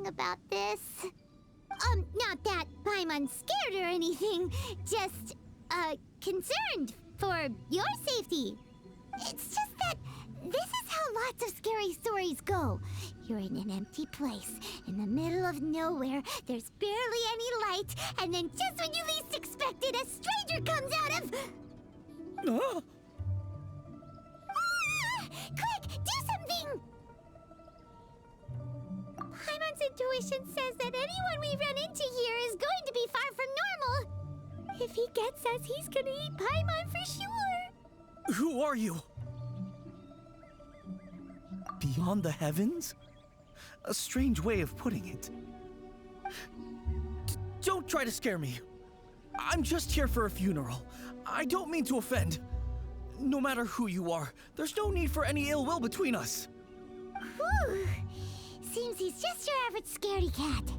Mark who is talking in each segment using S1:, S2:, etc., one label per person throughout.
S1: about this. Not that Paimon's scared or anything, just, concerned for your safety. It's just that this is how lots of scary stories go. You're in an empty place, in the middle of nowhere, there's barely any light, and then just when you least expect it, a stranger comes out of...
S2: Ah!
S1: Quick, do something! Paimon's intuition says that anyone we run into here is going to be far from normal. If he gets us, he's gonna eat Paimon for sure.
S2: Who are you? Beyond the heavens? A strange way of putting it. Don't try to scare me. I'm just here for a funeral. I don't mean to offend. No matter who you are, there's no need for any ill will between us.
S1: Whew. Seems he's just your average scaredy cat.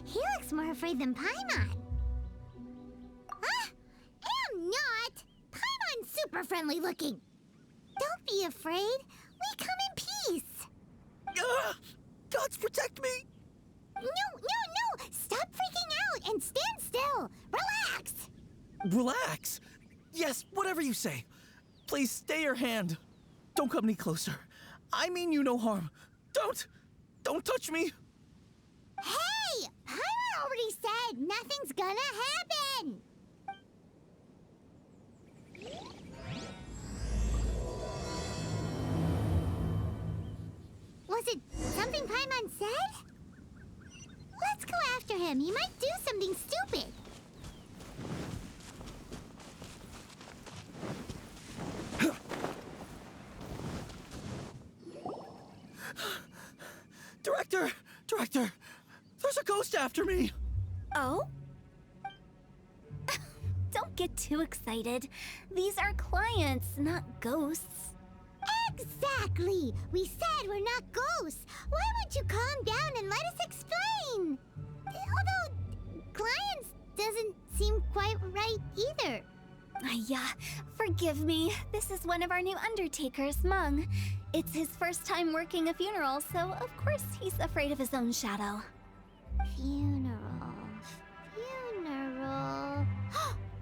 S1: He looks more afraid than Paimon. Am not! Paimon's super friendly looking. Don't be afraid. We come in peace.
S2: Gods protect me!
S1: No! Stop freaking out and stand still. Relax.
S2: Relax? Yes, whatever you say. Please stay your hand. Don't come any closer. I mean you no harm. Don't touch me.
S1: Hey! Paimon already said nothing's gonna happen. Was it something Paimon said? Let's go after him. He might do something stupid.
S2: Director, there's a ghost after me.
S3: Oh? Don't get too excited. These are clients, not ghosts.
S1: Exactly! We said we're not ghosts. Why won't you calm down and let us explain? Although, clients doesn't seem quite right either.
S3: Yeah, forgive me. This is one of our new undertakers, Meng. It's his first time working a funeral, so of course he's afraid of his own shadow.
S1: Funeral.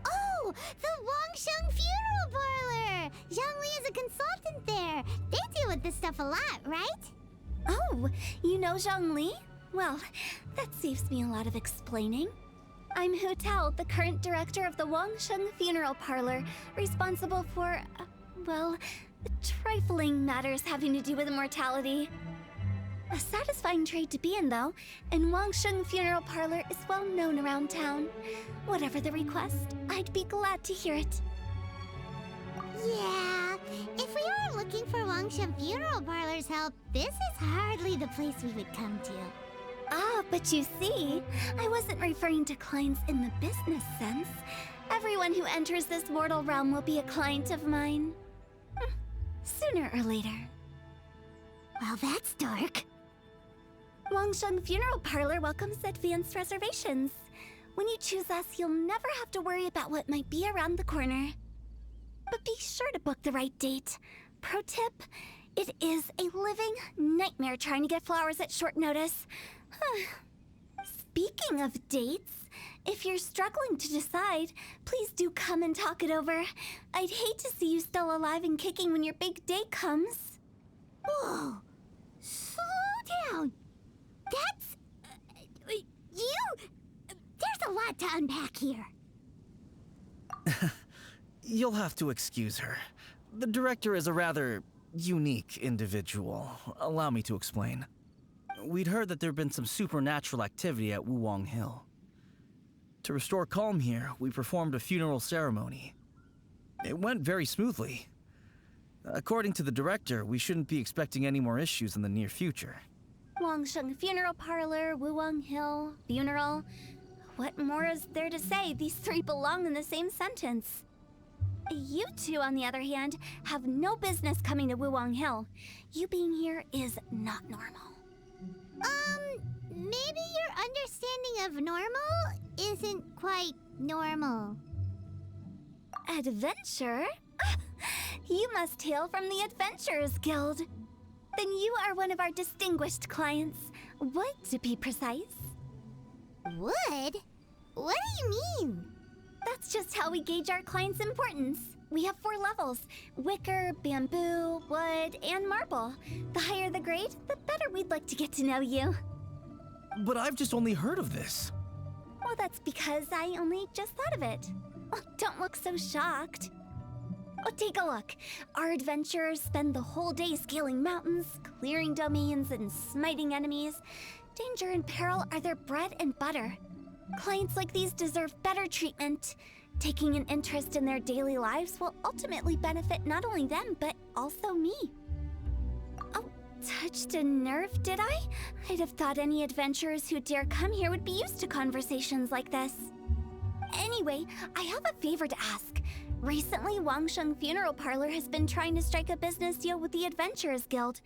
S1: Oh! The Wangsheng Funeral Parlor! Zhongli is a consultant there. They deal with this stuff a lot, right?
S3: Oh, you know Zhongli? Well, that saves me a lot of explaining. I'm Hu Tao, the current director of the Wangsheng Funeral Parlor, responsible for, well, trifling matters having to do with immortality. A satisfying trade to be in, though, and Wangsheng Funeral Parlor is well known around town. Whatever the request, I'd be glad to hear it.
S1: Yeah, if we are looking for Wangsheng Funeral Parlor's help, this is hardly the place we would come to.
S3: Ah, but you see, I wasn't referring to clients in the business sense. Everyone who enters this mortal realm will be a client of mine. Sooner or later.
S1: Well, that's dark.
S3: Wangsheng Funeral Parlor welcomes advanced reservations. When you choose us, you'll never have to worry about what might be around the corner. But be sure to book the right date. Pro tip, it is a living nightmare trying to get flowers at short notice. Speaking of dates, if you're struggling to decide, please do come and talk it over. I'd hate to see you still alive and kicking when your big day comes.
S1: Whoa! Slow down! That's... There's a lot to unpack here.
S2: You'll have to excuse her. The director is a rather unique individual. Allow me to explain. We'd heard that there'd been some supernatural activity at Wuwang Hill. To restore calm here, we performed a funeral ceremony. It went very smoothly. According to the director, we shouldn't be expecting any more issues in the near future.
S3: Wangsheng Funeral Parlor, Wuwang Hill, funeral. What more is there to say? These three belong in the same sentence. You two, on the other hand, have no business coming to Wuwang Hill. You being here is not normal.
S1: Maybe your understanding of normal isn't quite normal.
S3: Adventure? You must hail from the Adventurers Guild. Then you are one of our distinguished clients. Wood, to be precise.
S1: Wood? What do you mean?
S3: That's just how we gauge our clients' importance. We have 4 levels: wicker, bamboo, wood, and marble. The higher the grade, the better we'd like to get to know you.
S2: But I've just only heard of this.
S3: Well, that's because I only just thought of it. Oh, don't look so shocked. Oh, take a look. Our adventurers spend the whole day scaling mountains, clearing domains, and smiting enemies. Danger and peril are their bread and butter. Clients like these deserve better treatment. Taking an interest in their daily lives will ultimately benefit not only them, but also me. Oh, touched a nerve, did I? I'd have thought any adventurers who dare come here would be used to conversations like this. Anyway, I have a favor to ask. Recently, Wangsheng Funeral Parlor has been trying to strike a business deal with the Adventurers Guild.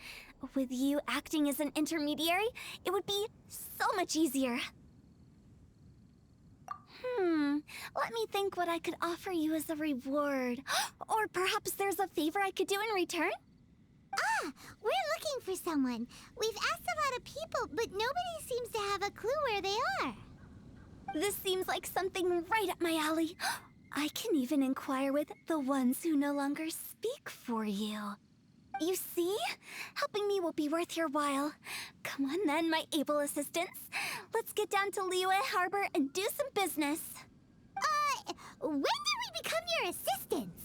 S3: With you acting as an intermediary, it would be so much easier. Let me think what I could offer you as a reward. Or perhaps there's a favor I could do in return?
S1: Ah, we're looking for someone. We've asked a lot of people, but nobody seems to have a clue where they are.
S3: This seems like something right up my alley. I can even inquire with the ones who no longer speak for you. You see? Helping me will be worth your while. Come on then, my able assistants. Let's get down to Liyue Harbor and do some business.
S1: When did we become your assistants?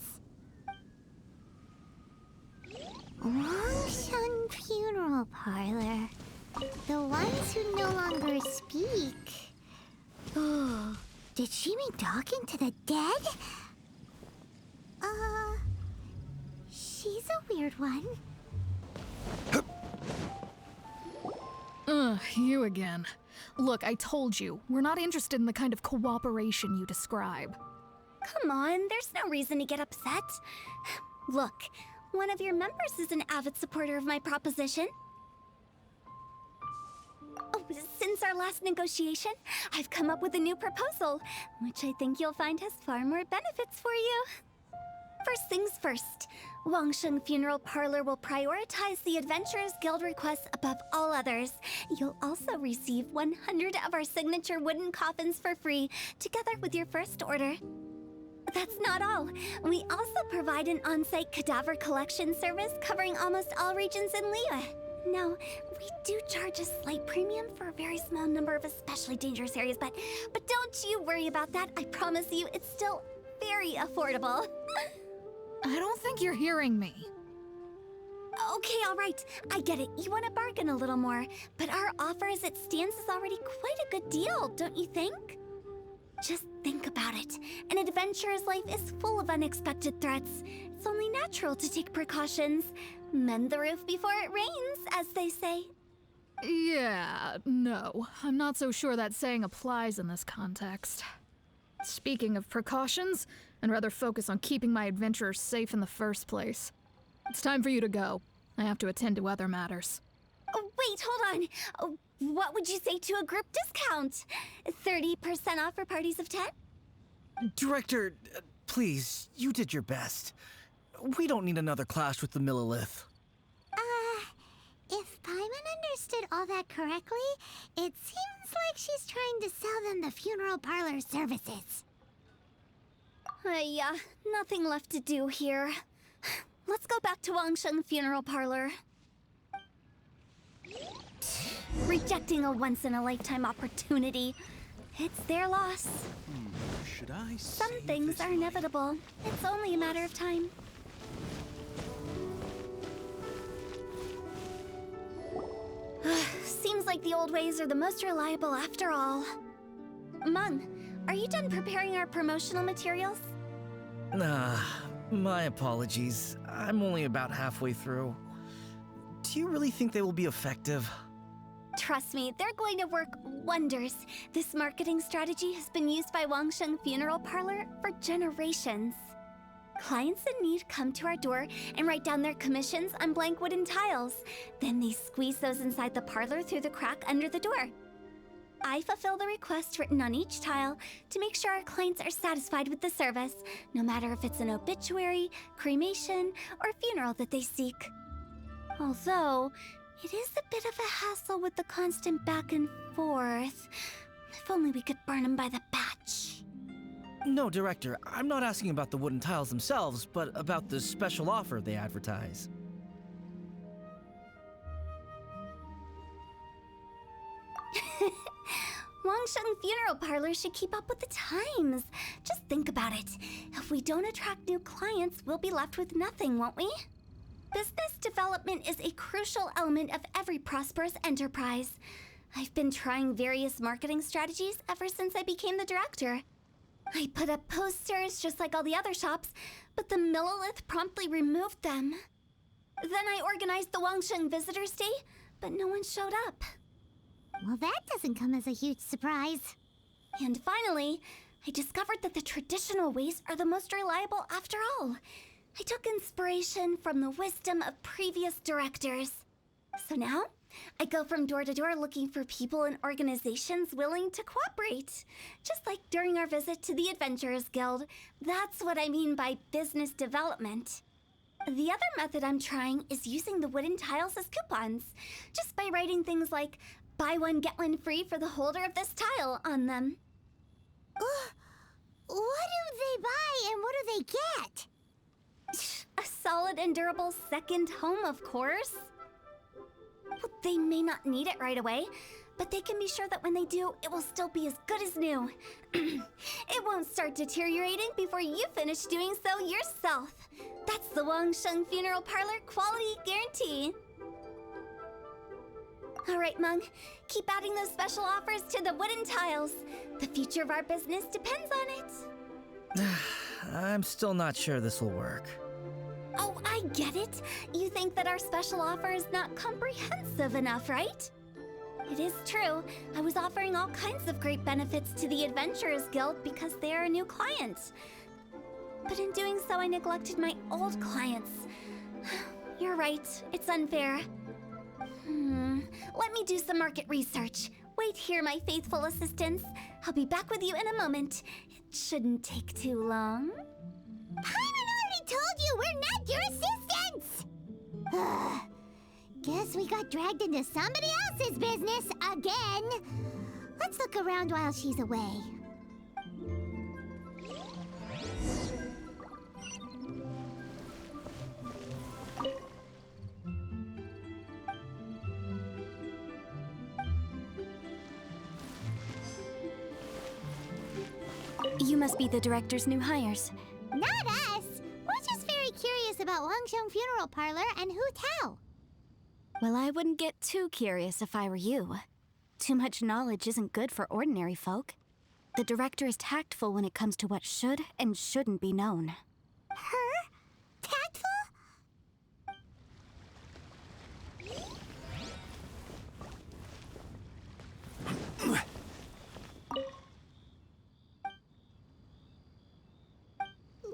S1: Wangsheng Funeral Parlor. The ones who no longer speak. Oh, did she mean talking to the dead? She's a weird one.
S4: You again. Look, I told you, we're not interested in the kind of cooperation you describe.
S3: Come on, there's no reason to get upset. Look, one of your members is an avid supporter of my proposition. Oh, since our last negotiation, I've come up with a new proposal, which I think you'll find has far more benefits for you. First things first, Wangsheng Funeral Parlor will prioritize the Adventurers Guild requests above all others. You'll also receive 100 of our signature wooden coffins for free, together with your first order. That's not all. We also provide an on-site cadaver collection service covering almost all regions in Liyue. Now, we do charge a slight premium for a very small number of especially dangerous areas, but don't you worry about that. I promise you, it's still very affordable.
S4: I don't think you're hearing me.
S3: Okay, all right. I get it. You want to bargain a little more, but our offer as it stands is already quite a good deal, don't you think? Just think about it. An adventurer's life is full of unexpected threats. It's only natural to take precautions. Mend the roof before it rains, as they say.
S4: Yeah, no. I'm not so sure that saying applies in this context. Speaking of precautions, I'd rather focus on keeping my adventurers safe in the first place. It's time for you to go. I have to attend to other matters.
S3: Oh, wait, hold on. Oh, what would you say to a group discount? 30% off for parties of 10?
S2: Director, please, you did your best. We don't need another clash with the Millilith.
S1: If Paimon understood all that correctly, it seems like she's trying to sell them the funeral parlor services.
S3: Yeah, nothing left to do here. Let's go back to Wangsheng Funeral Parlor. Rejecting a once-in-a-lifetime opportunity. It's their loss.
S5: Should I
S3: Some things are inevitable. It's only a matter of time. Seems like the old ways are the most reliable after all. Mung, are you done preparing our promotional materials?
S2: My apologies. I'm only about halfway through. Do you really think they will be effective?
S3: Trust me, they're going to work wonders. This marketing strategy has been used by Wangsheng Funeral Parlor for generations. Clients in need come to our door and write down their commissions on blank wooden tiles. Then they squeeze those inside the parlor through the crack under the door. I fulfill the request written on each tile to make sure our clients are satisfied with the service, no matter if it's an obituary, cremation, or funeral that they seek. Although, It is a bit of a hassle with the constant back and forth. If only we could burn them by the batch.
S2: No, Director, I'm not asking about the wooden tiles themselves, but about the special offer they advertise.
S3: Wangsheng Funeral Parlor should keep up with the times. Just think about it. If we don't attract new clients, we'll be left with nothing, won't we? Business development is a crucial element of every prosperous enterprise. I've been trying various marketing strategies ever since I became the director. I put up posters just like all the other shops, but the Millilith promptly removed them. Then I organized the Wangsheng Visitors Day, but no one showed up.
S1: Well, that doesn't come as a huge surprise.
S3: And finally, I discovered that the traditional ways are the most reliable after all. I took inspiration from the wisdom of previous directors. So now, I go from door to door looking for people and organizations willing to cooperate. Just like during our visit to the Adventurers Guild. That's what I mean by business development. The other method I'm trying is using the wooden tiles as coupons. Just by writing things like, buy one, get one free for the holder of this tile on them.
S1: What do they buy and what do they get?
S3: A solid and durable second home, of course. Well, they may not need it right away, but they can be sure that when they do, it will still be as good as new. It won't start deteriorating before you finish doing so yourself. That's the Wangsheng Funeral Parlor quality guarantee. All right, Mung, keep adding those special offers to the wooden tiles. The future of our business depends on it.
S2: I'm still not sure this will work.
S3: Oh, I get it. You think that our special offer is not comprehensive enough, right? It is true. I was offering all kinds of great benefits to the Adventurers Guild because they are a new client. But in doing so, I neglected my old clients. You're right. It's unfair. Let me do some market research. Wait here, my faithful assistants. I'll be back with you in a moment. It shouldn't take too long.
S1: Paimon already told you we're not your assistants! Guess we got dragged into somebody else's business again. Let's look around while she's away.
S3: You must be the director's new hires.
S1: Not us! We're just very curious about Wangsheng Funeral Parlor and Hu Tao.
S3: Well, I wouldn't get too curious if I were you. Too much knowledge isn't good for ordinary folk. The director is tactful when it comes to what should and shouldn't be known.
S1: Her? Tactful?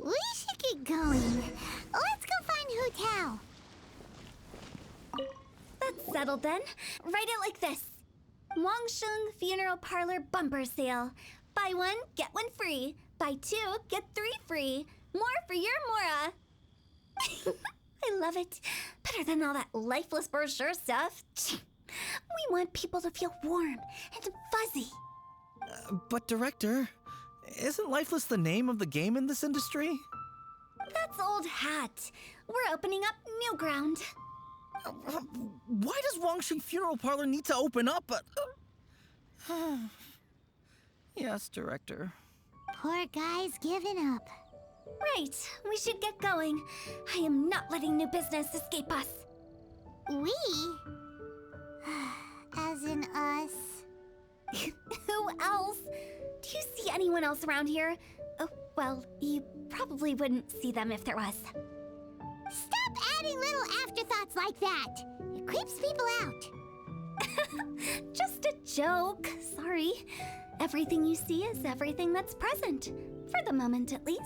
S1: We should get going. Let's go find Hu Tao.
S3: That's settled then. Write it like this. Wangsheng Funeral Parlor bumper sale. Buy one, get one free. Buy two, get three free. More for your Mora. I love it. Better than all that lifeless brochure stuff. We want people to feel warm and fuzzy.
S2: But Director, isn't Lifeless the name of the game in this industry?
S3: That's old hat. We're opening up new ground.
S2: Why does Wangsheng Funeral Parlor need to open up? Yes, Director.
S1: Poor guy's given up.
S3: Right, we should get going. I am not letting new business escape us.
S1: We? As in us.
S3: Who else? Do you see anyone else around here? Oh, well, you probably wouldn't see them if there was.
S1: Stop adding little afterthoughts like that. It creeps people out.
S3: Just a joke. Sorry. Everything you see is everything that's present. For the moment, at least.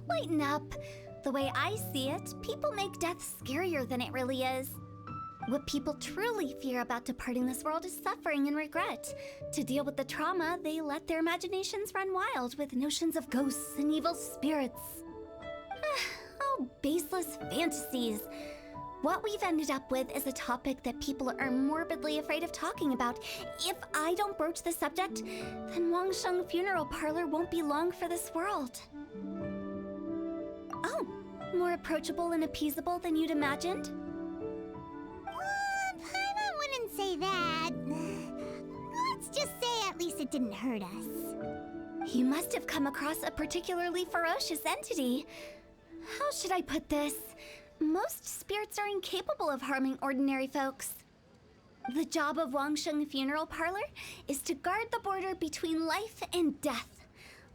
S3: Lighten up. The way I see it, people make death scarier than it really is. What people truly fear about departing this world is suffering and regret. To deal with the trauma, they let their imaginations run wild with notions of ghosts and evil spirits. Oh, baseless fantasies. What we've ended up with is a topic that people are morbidly afraid of talking about. If I don't broach the subject, then Wangsheng Funeral Parlor won't be long for this world. Oh, more approachable and appeasable than you'd imagined?
S1: Paimon wouldn't say that. Let's just say at least it didn't hurt us.
S3: You must have come across a particularly ferocious entity. How should I put this? Most spirits are incapable of harming ordinary folks. The job of Wangsheng Funeral Parlor is to guard the border between life and death.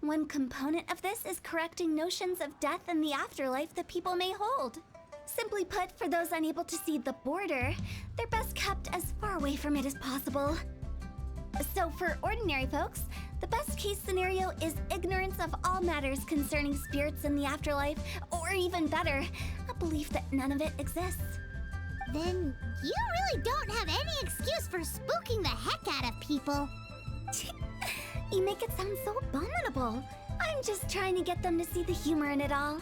S3: One component of this is correcting notions of death and the afterlife that people may hold. Simply put, for those unable to see the border, they're best kept as far away from it as possible. So for ordinary folks, the best case scenario is ignorance of all matters concerning spirits in the afterlife, or even better, a belief that none of it exists.
S1: Then you really don't have any excuse for spooking the heck out of people.
S3: You make it sound so abominable. I'm just trying to get them to see the humor in it all.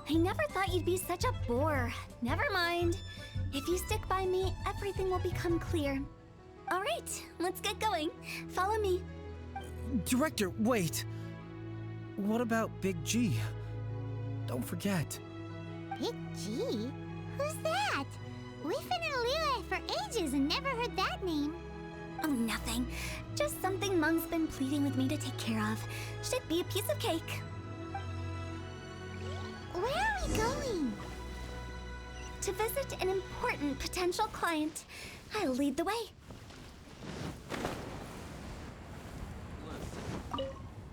S3: I never thought you'd be such a bore. Never mind. If you stick by me, everything will become clear. All right, let's get going. Follow me.
S2: Director, wait! What about Big G? Don't forget.
S1: Big G? Who's that? We've been in Liyue for ages and never heard that name.
S3: Oh, nothing. Just something Mung's been pleading with me to take care of. Should be a piece of cake.
S1: Where are we going?
S3: To visit an important potential client. I'll lead the way.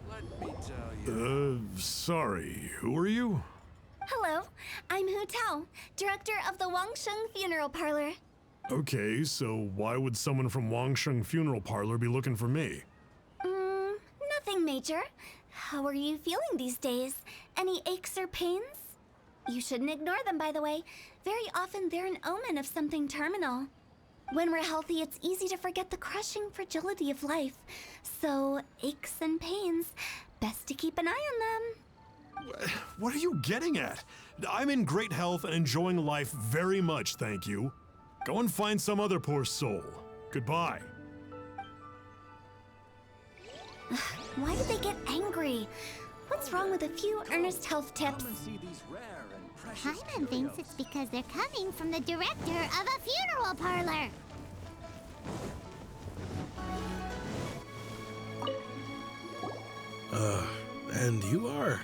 S5: Let me tell you.
S6: Sorry, who are you?
S3: Hello, I'm Hu Tao, director of the Wangsheng Funeral Parlor.
S6: Okay, so why would someone from Wangsheng Funeral Parlor be looking for me?
S3: Nothing major. How are you feeling these days? Any aches or pains? You shouldn't ignore them, by the way. Very often they're an omen of something terminal. When we're healthy, it's easy to forget the crushing fragility of life. So, aches and pains, best to keep an eye on them.
S6: What are you getting at? I'm in great health and enjoying life very much, thank you. Go and find some other poor soul. Goodbye.
S3: Why did they get angry? What's wrong with a few earnest health tips?
S5: Come and see these rare and precious
S1: Paimon thinks
S5: curios.
S1: it's because they're coming from the director of a funeral parlor.
S7: And you are?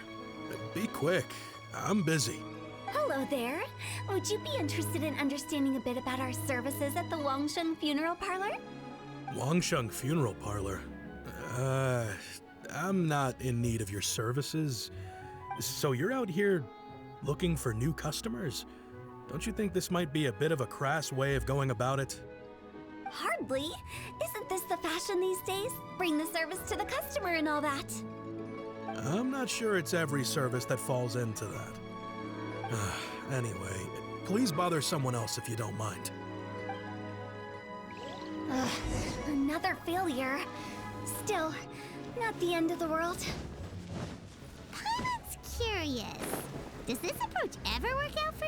S7: Be quick. I'm busy.
S3: Hello there. Would you be interested in understanding a bit about our services at the Wangsheng Funeral Parlor?
S7: Wangsheng Funeral Parlor? I'm not in need of your services. So you're out here looking for new customers? Don't you think this might be a bit of a crass way of going about it?
S3: Hardly. Isn't this the fashion these days? Bring the service to the customer and all that.
S7: I'm not sure it's every service that falls into that. Anyway, please bother someone else if you don't mind.
S3: Another failure. Still, not the end of the world.
S1: Paimon's curious. Does this approach ever work out for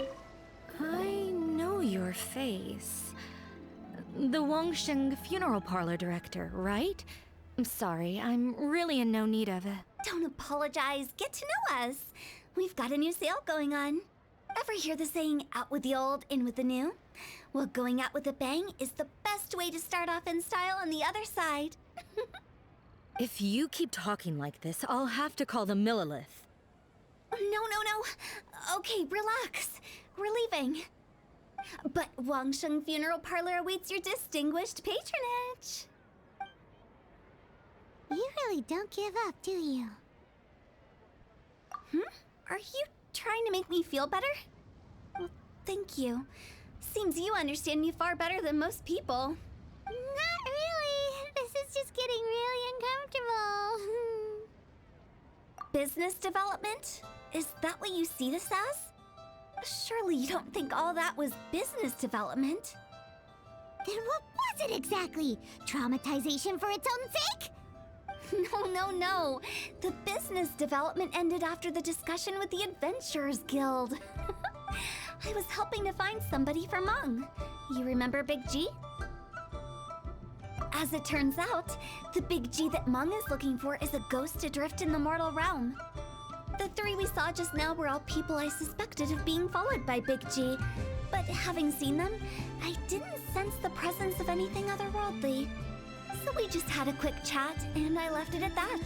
S1: you?
S8: I know your face. The Wangsheng Funeral Parlor director, right? I'm sorry, I'm really in no need of it.
S3: Don't apologize. Get to know us. We've got a new sale going on. Ever hear the saying, out with the old, in with the new? Well, going out with a bang is the best way to start off in style on the other side.
S8: If you keep talking like this, I'll have to call the Millilith.
S3: No. Okay, relax. We're leaving. But Wangsheng Funeral Parlor awaits your distinguished patronage.
S1: You really don't give up, do you?
S3: Are you trying to make me feel better? Well, thank you. Seems you understand me far better than most people.
S1: Not really. This is just getting really uncomfortable.
S3: Business development? Is that what you see this as? Surely you don't think all that was business development.
S1: Then what was it exactly? Traumatization for its own sake?
S3: No. The business development ended after the discussion with the Adventurers Guild. I was helping to find somebody for Meng. You remember Big G? As it turns out, the Big G that Meng is looking for is a ghost adrift in the mortal realm. The three we saw just now were all people I suspected of being followed by Big G, but having seen them, I didn't sense the presence of anything otherworldly. So we just had a quick chat, and I left it at that.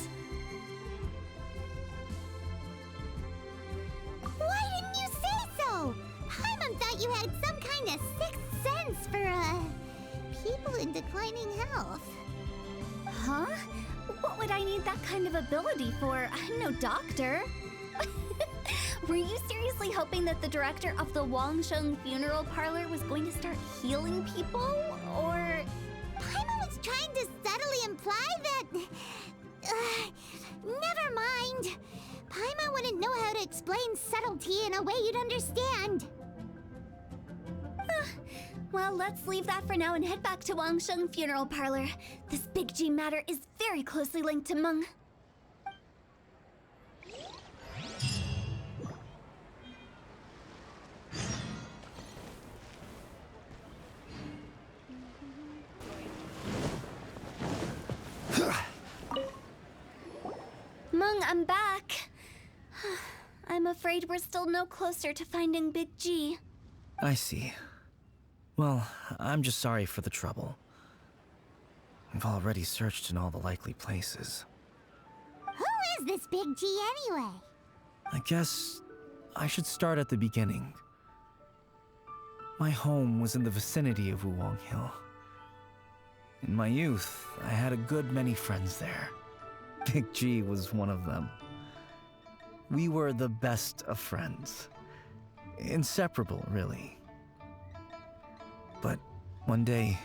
S1: Why didn't you say so? Paimon thought you had some kind of sixth sense for, people in declining health.
S3: Huh? What would I need that kind of ability for? I'm no doctor. Were you seriously hoping that the director of the Wangsheng Funeral Parlor was going to start healing people? Or...
S1: Paimon was trying to subtly imply that... never mind. Paimon wouldn't know how to explain subtlety in a way you'd understand.
S3: Well, let's leave that for now and head back to Wangsheng Funeral Parlor. This Big G matter is very closely linked to Meng. Meng, I'm back. I'm afraid we're still no closer to finding Big G.
S2: I see. Well, I'm just sorry for the trouble. We've already searched in all the likely places.
S1: Who is this Big G anyway?
S2: I guess I should start at the beginning. My home was in the vicinity of Wuwang Hill. In my youth, I had a good many friends there. Big G was one of them. We were the best of friends. Inseparable, really. But one day,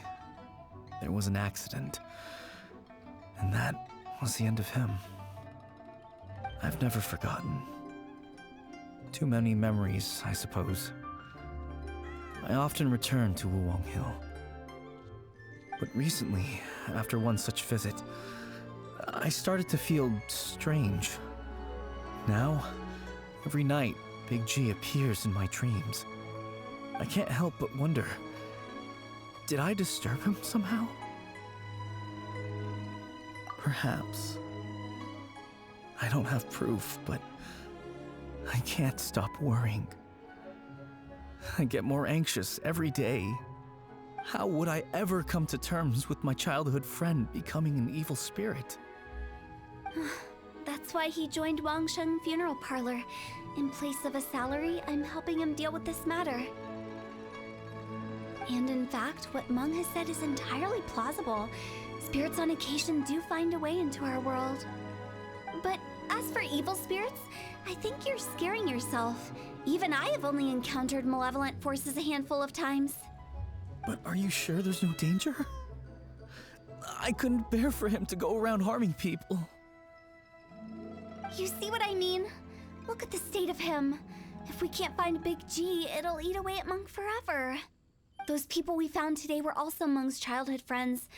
S2: there was an accident. And that was the end of him. I've never forgotten. Too many memories, I suppose. I often return to Wuwang Hill. But recently, after one such visit, I started to feel strange. Now, every night, Big G appears in my dreams. I can't help but wonder, did I disturb him somehow? Perhaps. I don't have proof, but I can't stop worrying. I get more anxious every day. How would I ever come to terms with my childhood friend becoming an evil spirit?
S3: That's why he joined Wangsheng Funeral Parlor. In place of a salary, I'm helping him deal with this matter. And in fact, what Meng has said is entirely plausible. Spirits on occasion do find a way into our world. But as for evil spirits, I think you're scaring yourself. Even I have only encountered malevolent forces a handful of times.
S2: But are you sure there's no danger? I couldn't bear for him to go around harming people.
S3: You see what I mean? Look at the state of him. If we can't find Big G, it'll eat away at Meng forever. Those people we found today were also Meng's childhood friends.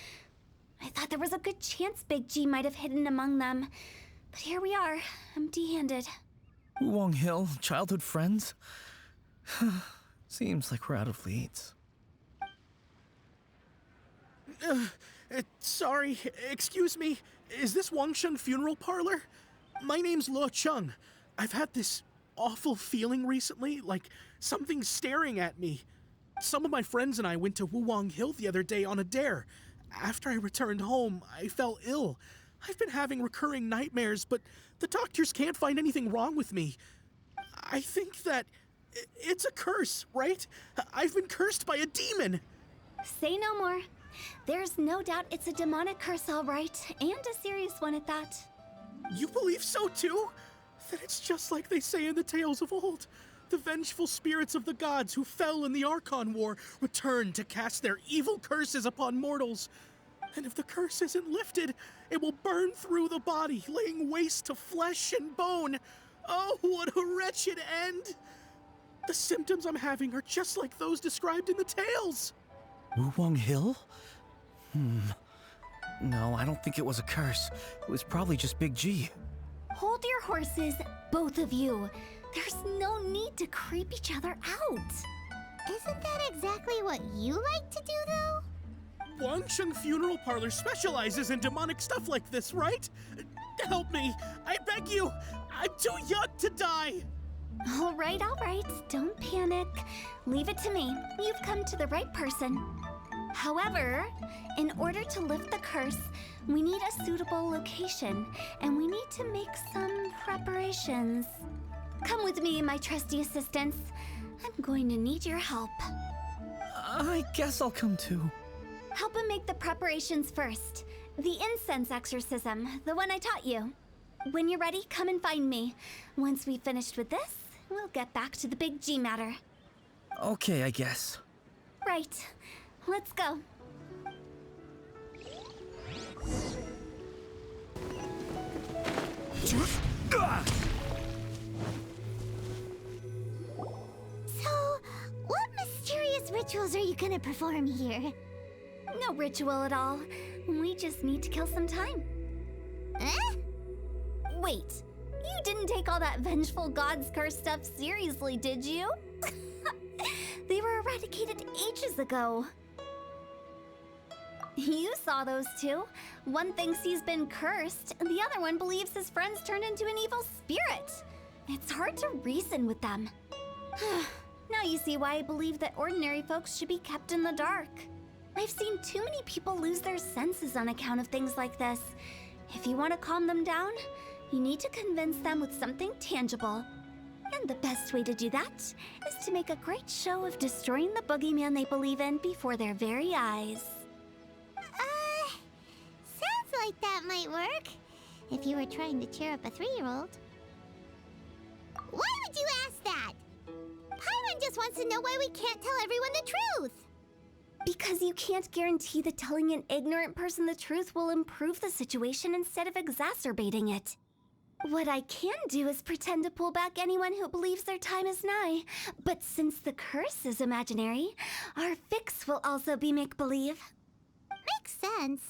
S3: I thought there was a good chance Big G might have hidden among them. But here we are, empty-handed.
S2: Wuwang Hill, childhood friends? Seems like we're out of leads.
S7: Sorry, excuse me. Is this Wangsheng Funeral Parlor? My name's Luocheng. I've had this awful feeling recently, like something's staring at me. Some of my friends and I went to Wuwang Hill the other day on a dare. After I returned home, I fell ill. I've been having recurring nightmares, but the doctors can't find anything wrong with me. I think that it's a curse, right? I've been cursed by a demon.
S3: Say no more. There's no doubt it's a demonic curse, all right, and a serious one at that.
S7: You believe so too? Then it's just like they say in the tales of old. The vengeful spirits of the gods who fell in the Archon War return to cast their evil curses upon mortals. And if the curse isn't lifted, it will burn through the body, laying waste to flesh and bone. Oh, what a wretched end! The symptoms I'm having are just like those described in the tales.
S2: Wuwang Hill? No, I don't think it was a curse. It was probably just Big G.
S3: Hold your horses, both of you. There's no need to creep each other out.
S1: Isn't that exactly what you like to do, though?
S7: Wangsheng Funeral Parlor specializes in demonic stuff like this, right? Help me! I beg you! I'm too young to die!
S3: All right, don't panic. Leave it to me. You've come to the right person. However, in order to lift the curse, we need a suitable location, and we need to make some preparations. Come with me, my trusty assistants. I'm going to need your help.
S2: I guess I'll come too.
S3: Help him make the preparations first. The incense exorcism, the one I taught you. When you're ready, come and find me. Once we've finished with this, we'll get back to the Big G matter.
S2: Okay, I guess.
S3: Right. Let's go.
S1: So, what mysterious rituals are you gonna perform here?
S3: No ritual at all. We just need to kill some time.
S1: Eh?
S3: Wait, you didn't take all that vengeful God's curse stuff seriously, did you? They were eradicated ages ago. You saw those two. One thinks he's been cursed, and the other one believes his friends turned into an evil spirit. It's hard to reason with them. Now you see why I believe that ordinary folks should be kept in the dark. I've seen too many people lose their senses on account of things like this. If you want to calm them down, you need to convince them with something tangible. And the best way to do that is to make a great show of destroying the boogeyman they believe in before their very eyes.
S1: Sounds like that might work. If you were trying to cheer up a 3-year-old. Why would you ask that? Paimon just wants to know why we can't tell everyone the truth.
S3: Because you can't guarantee that telling an ignorant person the truth will improve the situation instead of exacerbating it. What I can do is pretend to pull back anyone who believes their time is nigh. But since the curse is imaginary, our fix will also be make-believe.
S1: Makes sense.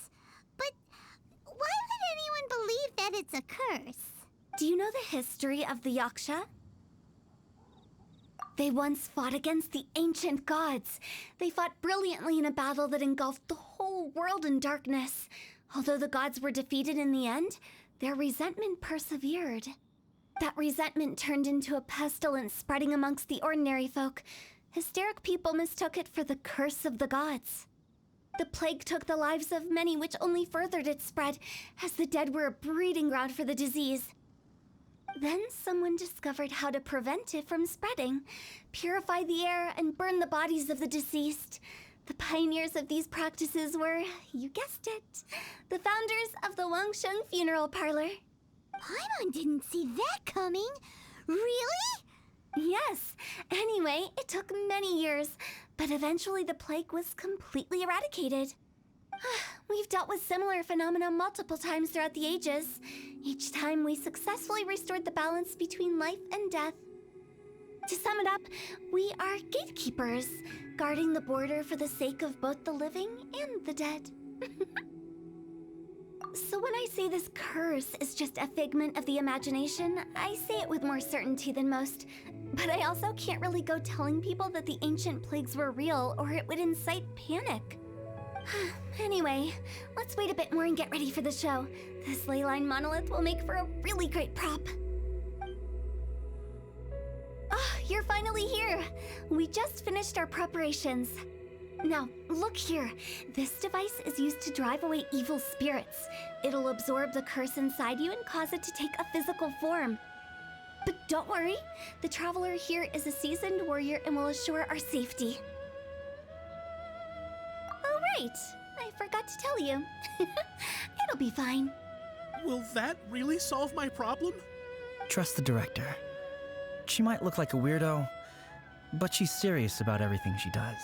S1: But why would anyone believe that it's a curse?
S3: Do you know the history of the Yaksha? They once fought against the ancient gods. They fought brilliantly in a battle that engulfed the whole world in darkness. Although the gods were defeated in the end, their resentment persevered. That resentment turned into a pestilence spreading amongst the ordinary folk. Hysteric people mistook it for the curse of the gods. The plague took the lives of many, which only furthered its spread, as the dead were a breeding ground for the disease. Then someone discovered how to prevent it from spreading, purify the air, and burn the bodies of the deceased. The pioneers of these practices were, you guessed it, the founders of the Wangsheng Funeral Parlor.
S1: Paimon didn't see that coming. Really?
S3: Yes. Anyway, it took many years, but eventually the plague was completely eradicated. We've dealt with similar phenomena multiple times throughout the ages. Each time we successfully restored the balance between life and death. To sum it up, we are gatekeepers, guarding the border for the sake of both the living and the dead. So when I say this curse is just a figment of the imagination, I say it with more certainty than most. But I also can't really go telling people that the ancient plagues were real, or it would incite panic. Anyway, let's wait a bit more and get ready for the show. This ley line monolith will make for a really great prop. Oh, you're finally here! We just finished our preparations. Now, look here. This device is used to drive away evil spirits. It'll absorb the curse inside you and cause it to take a physical form. But don't worry, the traveler here is a seasoned warrior and will assure our safety. Oh, right. I forgot to tell you. It'll be fine.
S7: Will that really solve my problem?
S2: Trust the director. She might look like a weirdo, but she's serious about everything she does.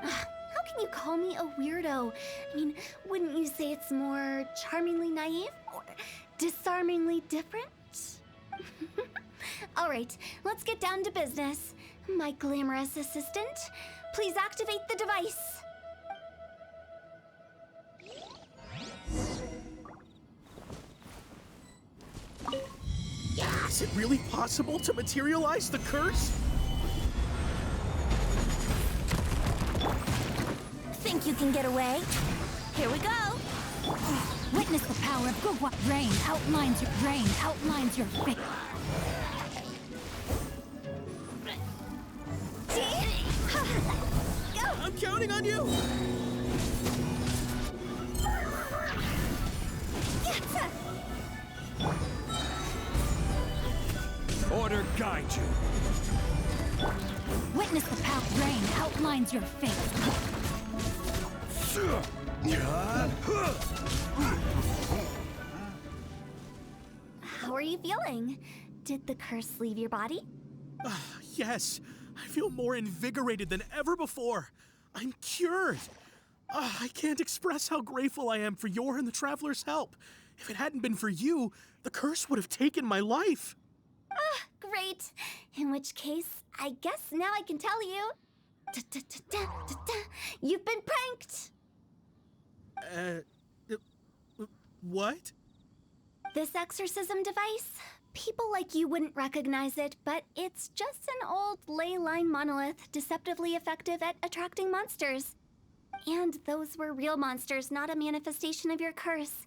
S3: How can you call me a weirdo? I mean, wouldn't you say it's more charmingly naive or disarmingly different? All right, let's get down to business. My glamorous assistant, please activate the device.
S7: Is it really possible to materialize the curse?
S3: Think you can get away? Here we go.
S9: Witness the power of Wuwang outlines your fate.
S7: I'm counting on you!
S5: Order guide you.
S9: Witness the power rain outlines your fate.
S3: How are you feeling? Did the curse leave your body?
S7: Yes, I feel more invigorated than ever before. I'm cured. I can't express how grateful I am for your and the Traveler's help. If it hadn't been for you, the curse would have taken my life.
S3: Great. In which case, I guess now I can tell you. You've been pranked!
S7: What?
S3: This exorcism device, people like you wouldn't recognize it, but it's just an old ley line monolith deceptively effective at attracting monsters. And those were real monsters, not a manifestation of your curse.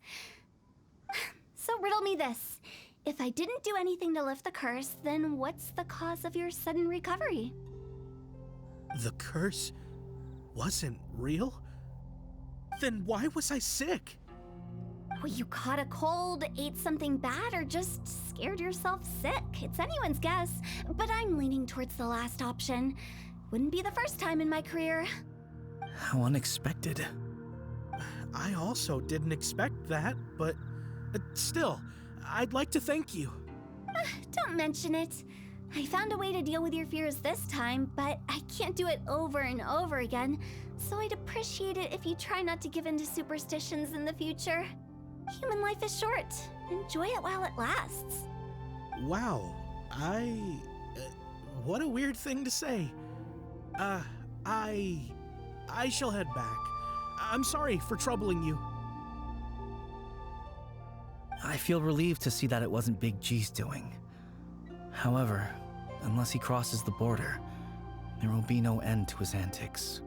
S3: So riddle me this. If I didn't do anything to lift the curse, then what's the cause of your sudden recovery?
S7: The curse wasn't real? Then why was I sick?
S3: Well, you caught a cold, ate something bad, or just scared yourself sick. It's anyone's guess, but I'm leaning towards the last option. Wouldn't be the first time in my career.
S2: How unexpected.
S7: I also didn't expect that, but still, I'd like to thank you.
S3: Don't mention it. I found a way to deal with your fears this time, but I can't do it over and over again, so I'd appreciate it if you try not to give in to superstitions in the future. Human life is short. Enjoy it while it lasts.
S7: Wow, what a weird thing to say. I shall head back. I'm sorry for troubling you.
S2: I feel relieved to see that it wasn't Big G's doing. However, unless he crosses the border, there will be no end to his antics.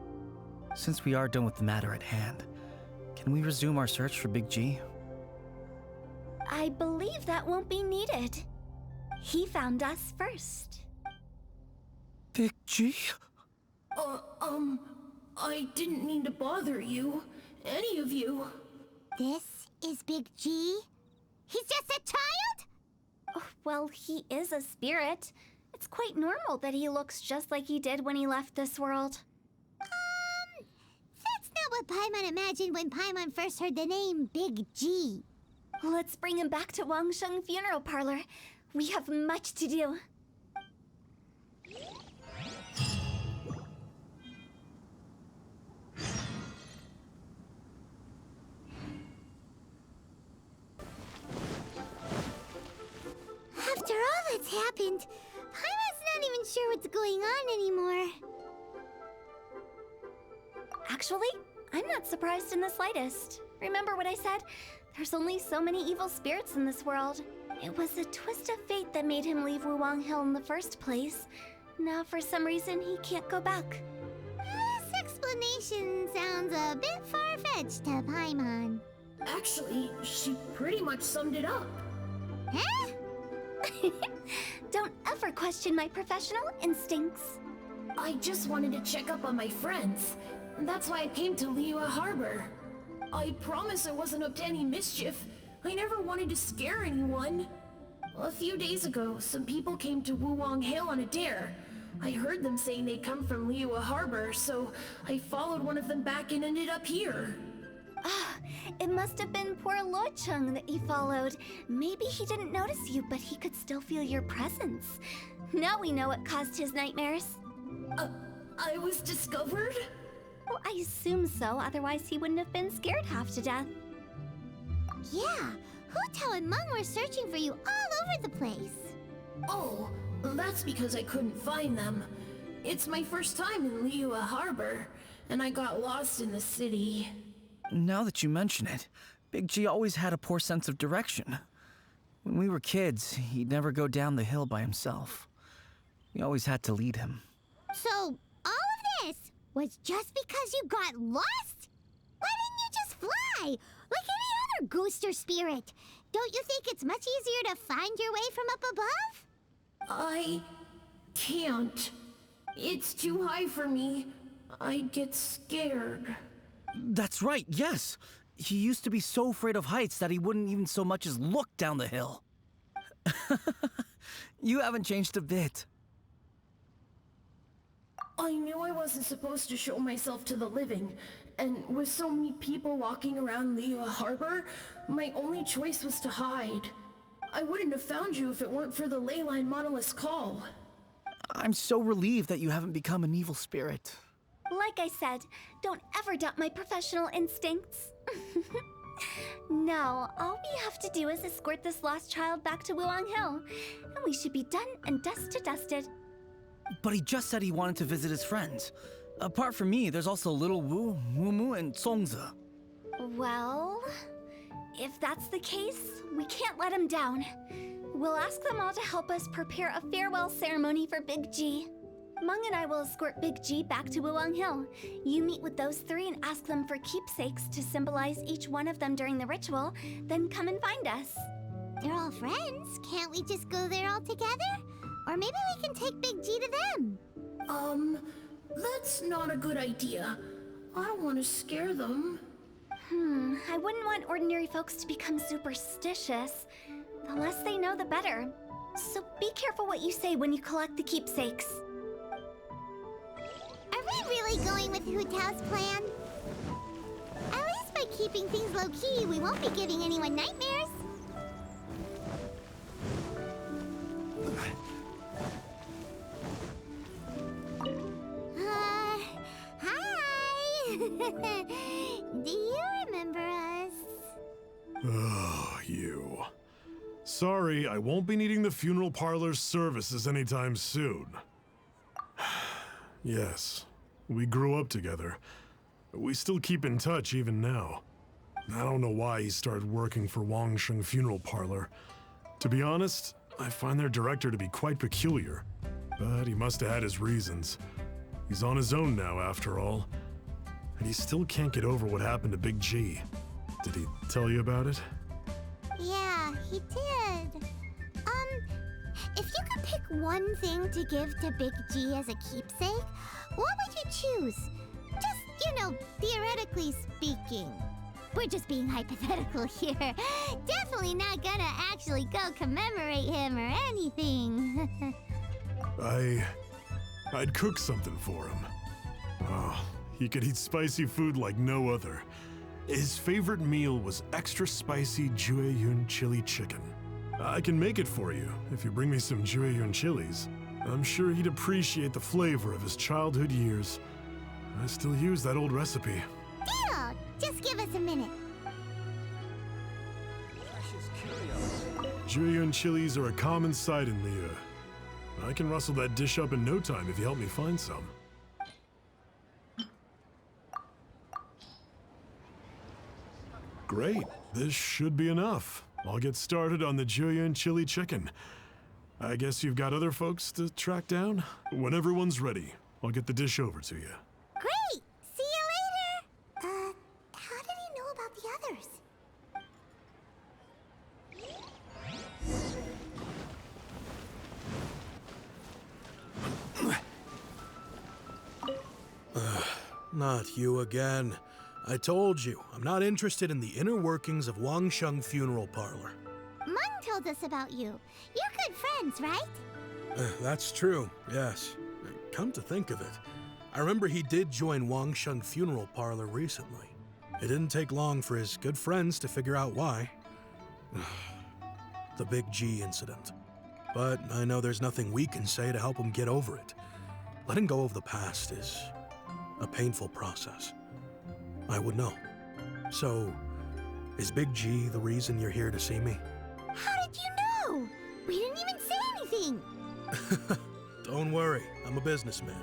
S2: Since we are done with the matter at hand, can we resume our search for Big G?
S3: I believe that won't be needed. He found us first.
S2: Big G?
S10: I didn't mean to bother you. Any of you.
S1: This is Big G? He's just a child?
S3: Oh, well, he is a spirit. It's quite normal that he looks just like he did when he left this world.
S1: That's not what Paimon imagined when Paimon first heard the name Big G.
S3: Let's bring him back to Wangsheng Funeral Parlor. We have much to do.
S1: After all that's happened, Paimon's not even sure what's going on anymore.
S3: Actually, I'm not surprised in the slightest. Remember what I said? There's only so many evil spirits in this world. It was a twist of fate that made him leave Wuwang Hill in the first place. Now, for some reason, he can't go back.
S1: This explanation sounds a bit far-fetched to Paimon.
S10: Actually, she pretty much summed it up.
S1: Huh?
S3: Don't ever question my professional instincts.
S10: I just wanted to check up on my friends. That's why I came to Liyue Harbor. I promise I wasn't up to any mischief. I never wanted to scare anyone. A few days ago, some people came to Wuwang Hill on a dare. I heard them saying they'd come from Liyue Harbor, so I followed one of them back and ended up here.
S3: It must have been poor Luocheng that you followed. Maybe he didn't notice you, but he could still feel your presence. Now we know what caused his nightmares.
S10: I was discovered?
S3: Well, I assume so, otherwise he wouldn't have been scared half to death.
S1: Yeah, Hu Tao and Meng were searching for you all over the place.
S10: Oh, that's because I couldn't find them. It's my first time in Liyue Harbor, and I got lost in the city.
S2: Now that you mention it, Big G always had a poor sense of direction. When we were kids, he'd never go down the hill by himself. We always had to lead him.
S1: So, all of this was just because you got lost? Why didn't you just fly? Like any other ghost or spirit? Don't you think it's much easier to find your way from up above?
S10: I can't. It's too high for me. I'd get scared.
S2: That's right, yes! He used to be so afraid of heights that he wouldn't even so much as look down the hill. You haven't changed a bit.
S10: I knew I wasn't supposed to show myself to the living, and with so many people walking around Liyue Harbor, my only choice was to hide. I wouldn't have found you if it weren't for the Leyline Monolith's call.
S2: I'm so relieved that you haven't become an evil spirit.
S3: Like I said, don't ever doubt my professional instincts. No, all we have to do is escort this lost child back to Wuwang Hill, and we should be done and dust to dusted.
S2: But he just said he wanted to visit his friends. Apart from me, there's also Little Wu, Mumu, and Congzi.
S3: Well, if that's the case, we can't let him down. We'll ask them all to help us prepare a farewell ceremony for Big G. Meng and I will escort Big G back to Wuwang Hill. You meet with those three and ask them for keepsakes to symbolize each one of them during the ritual, then come and find us.
S1: They're all friends. Can't we just go there all together? Or maybe we can take Big G to them.
S10: That's not a good idea. I don't want to scare them.
S3: I wouldn't want ordinary folks to become superstitious. The less they know, the better. So be careful what you say when you collect the keepsakes.
S1: Are we really going with Hu Tao's plan? At least by keeping things low-key, we won't be giving anyone nightmares. Hi! Do you remember us?
S6: Oh, you. Sorry, I won't be needing the funeral parlor's services anytime soon. Yes, we grew up together. We still keep in touch even now. I don't know why he started working for Wangsheng Funeral Parlor. To be honest, I find their director to be quite peculiar. But he must have had his reasons. He's on his own now, after all. And he still can't get over what happened to Big G. Did he tell you about it?
S1: Yeah, he did. If you could pick one thing to give to Big G as a keepsake, what would you choose? Just, theoretically speaking. We're just being hypothetical here. Definitely not gonna actually go commemorate him or anything.
S6: I'd cook something for him. Oh, he could eat spicy food like no other. His favorite meal was extra spicy Jueyun chili chicken. I can make it for you if you bring me some Jueyun chilies. I'm sure he'd appreciate the flavor of his childhood years. I still use that old recipe.
S1: Deal! Just give us a minute.
S6: Jueyun chilies are a common sight in Liyue. I can rustle that dish up in no time if you help me find some. Great, this should be enough. I'll get started on the Jueyun chili chicken. I guess you've got other folks to track down? When everyone's ready, I'll get the dish over to you.
S1: Great! See you later! How did he know about the others?
S7: Not you again. I told you, I'm not interested in the inner workings of Wangsheng Funeral Parlor.
S1: Meng told us about you. You're good friends, right?
S7: That's true, yes. Come to think of it, I remember he did join Wangsheng Funeral Parlor recently. It didn't take long for his good friends to figure out why. The Big G incident. But I know there's nothing we can say to help him get over it. Letting go of the past is a painful process. I would know. So, is Big G the reason you're here to see me?
S1: How did you know? We didn't even say anything.
S7: Don't worry, I'm a businessman.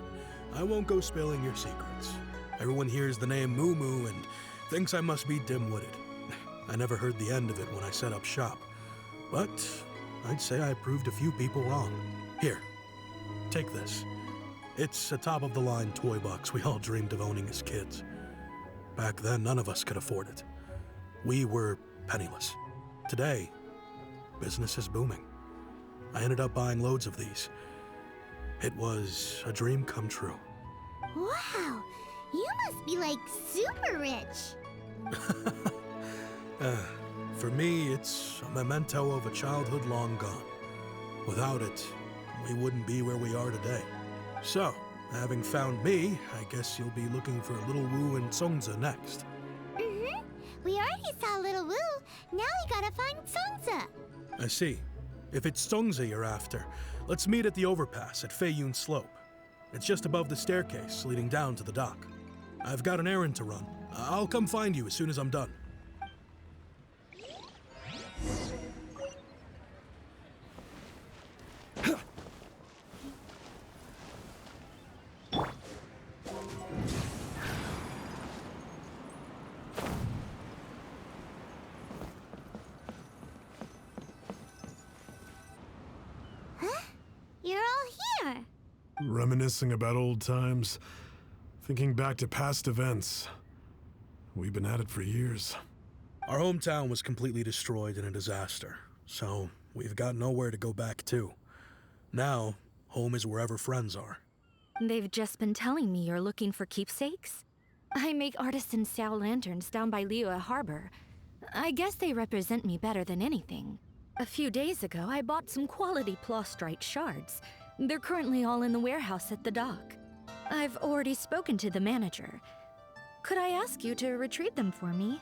S7: I won't go spilling your secrets. Everyone hears the name Mumu and thinks I must be dim-witted. I never heard the end of it when I set up shop. But I'd say I proved a few people wrong. Here, take this. It's a top-of-the-line toy box we all dreamed of owning as kids. Back then, none of us could afford it. We were penniless. Today, business is booming. I ended up buying loads of these. It was a dream come true.
S1: Wow, you must be like super rich.
S7: For me, it's a memento of a childhood long gone. Without it, we wouldn't be where we are today. So, having found me, I guess you'll be looking for little Wu and Congzi next.
S1: Mm-hmm. We already saw Little Wu. Now we gotta find Congzi.
S7: I see. If it's Congzi you're after, let's meet at the overpass at Feiyun Slope. It's just above the staircase leading down to the dock. I've got an errand to run. I'll come find you as soon as I'm done.
S1: You're all here.
S6: Reminiscing about old times, thinking back to past events. We've been at it for years.
S7: Our hometown was completely destroyed in a disaster, so we've got nowhere to go back to. Now, home is wherever friends are.
S8: They've just been telling me you're looking for keepsakes. I make artisan Xiao lanterns down by Liyue Harbor. I guess they represent me better than anything. A few days ago, I bought some quality plastrite shards. They're currently all in the warehouse at the dock. I've already spoken to the manager. Could I ask you to retrieve them for me?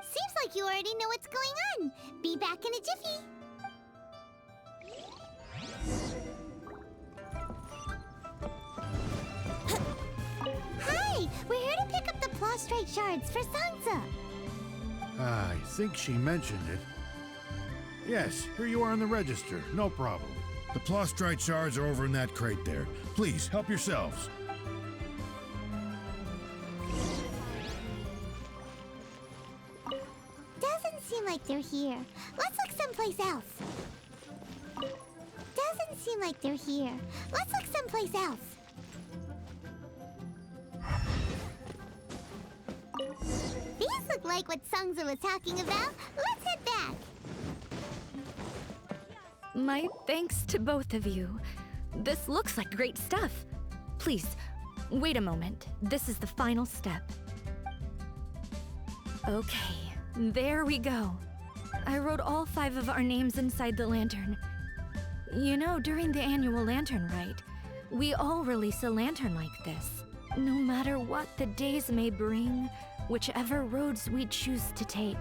S1: Seems like you already know what's going on. Be back in a jiffy. Hi, we're here to pick up the plastrite shards for Sansa.
S11: I think she mentioned it. Yes, here you are on the register. No problem. The plastrite shards are over in that crate there. Please, help yourselves.
S1: Doesn't seem like they're here. Let's look someplace else. Doesn't seem like they're here. Let's look someplace else. These look like what Sungza was talking about. Let's head back.
S8: My thanks to both of you. This looks like great stuff. Please, wait a moment. This is the final step. Okay, there we go. I wrote all 5 of our names inside the lantern. You know, during the annual lantern rite, we all release a lantern like this. No matter what the days may bring, whichever roads we choose to take.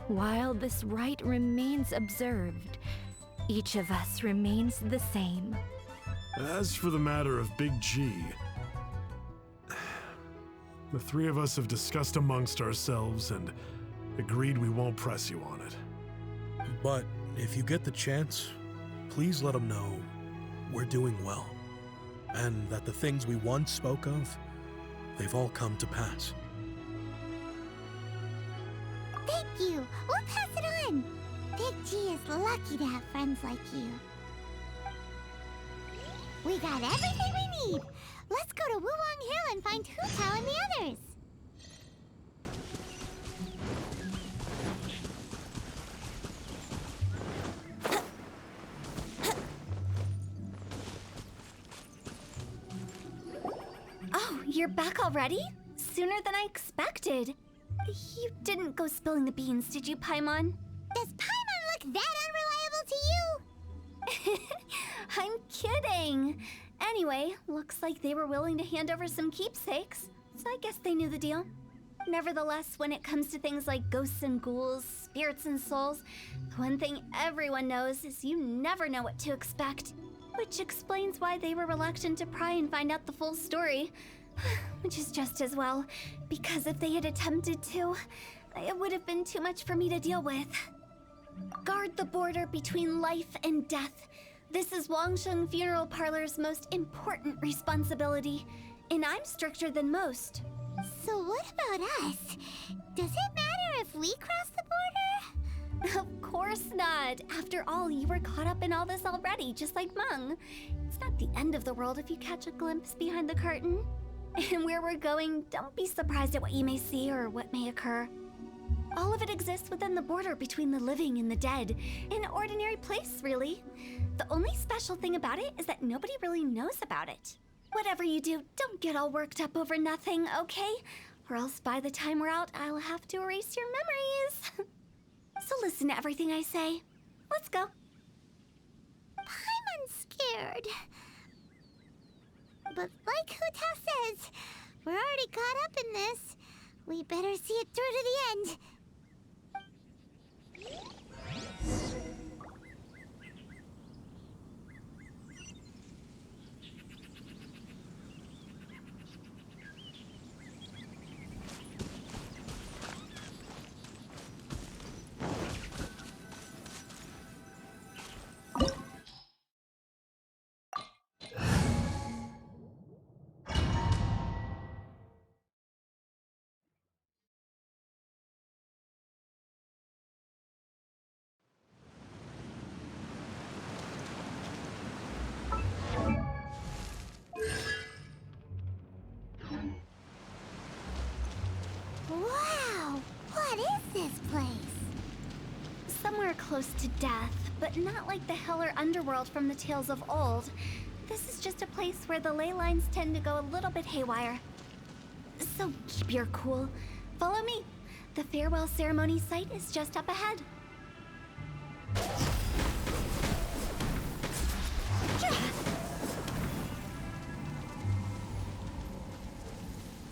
S8: While this rite remains observed, each of us remains the same.
S6: As for the matter of Big G, the 3 of us have discussed amongst ourselves and agreed we won't press you on it.
S7: But if you get the chance, please let them know we're doing well. And that the things we once spoke of, they've all come to pass.
S1: Thank you. We'll pass it on. Big G is lucky to have friends like you. We got everything we need. Let's go to Wuwang Hill and find Hu Tao and the others.
S3: Oh, you're back already? Sooner than I expected. You didn't go spilling the beans, did you, Paimon?
S1: Does Paimon look that unreliable to you?
S3: I'm kidding. Anyway, looks like they were willing to hand over some keepsakes, so I guess they knew the deal. Nevertheless, when it comes to things like ghosts and ghouls, spirits and souls, one thing everyone knows is you never know what to expect. Which explains why they were reluctant to pry and find out the full story. Which is just as well, because if they had attempted to, it would have been too much for me to deal with. Guard the border between life and death. This is Wangsheng Funeral Parlor's most important responsibility, and I'm stricter than most.
S1: So what about us? Does it matter if we cross the border?
S3: Of course. course not. After all, you were caught up in all this already, just like Meng. It's not the end of the world if you catch a glimpse behind the curtain. And where we're going, don't be surprised at what you may see or what may occur. All of it exists within the border between the living and the dead. An ordinary place, really. The only special thing about it is that nobody really knows about it. Whatever you do, don't get all worked up over nothing, okay? Or else by the time we're out, I'll have to erase your memories. So listen to everything I say. Let's go.
S1: I'm scared. But like Hu Tao says, we're already caught up in this. We better see it through to the end. Wow! What is this place?
S3: Somewhere close to death, but not like the hell or underworld from the tales of old. This is just a place where the ley lines tend to go a little bit haywire. So keep your cool. Follow me. The farewell ceremony site is just up ahead.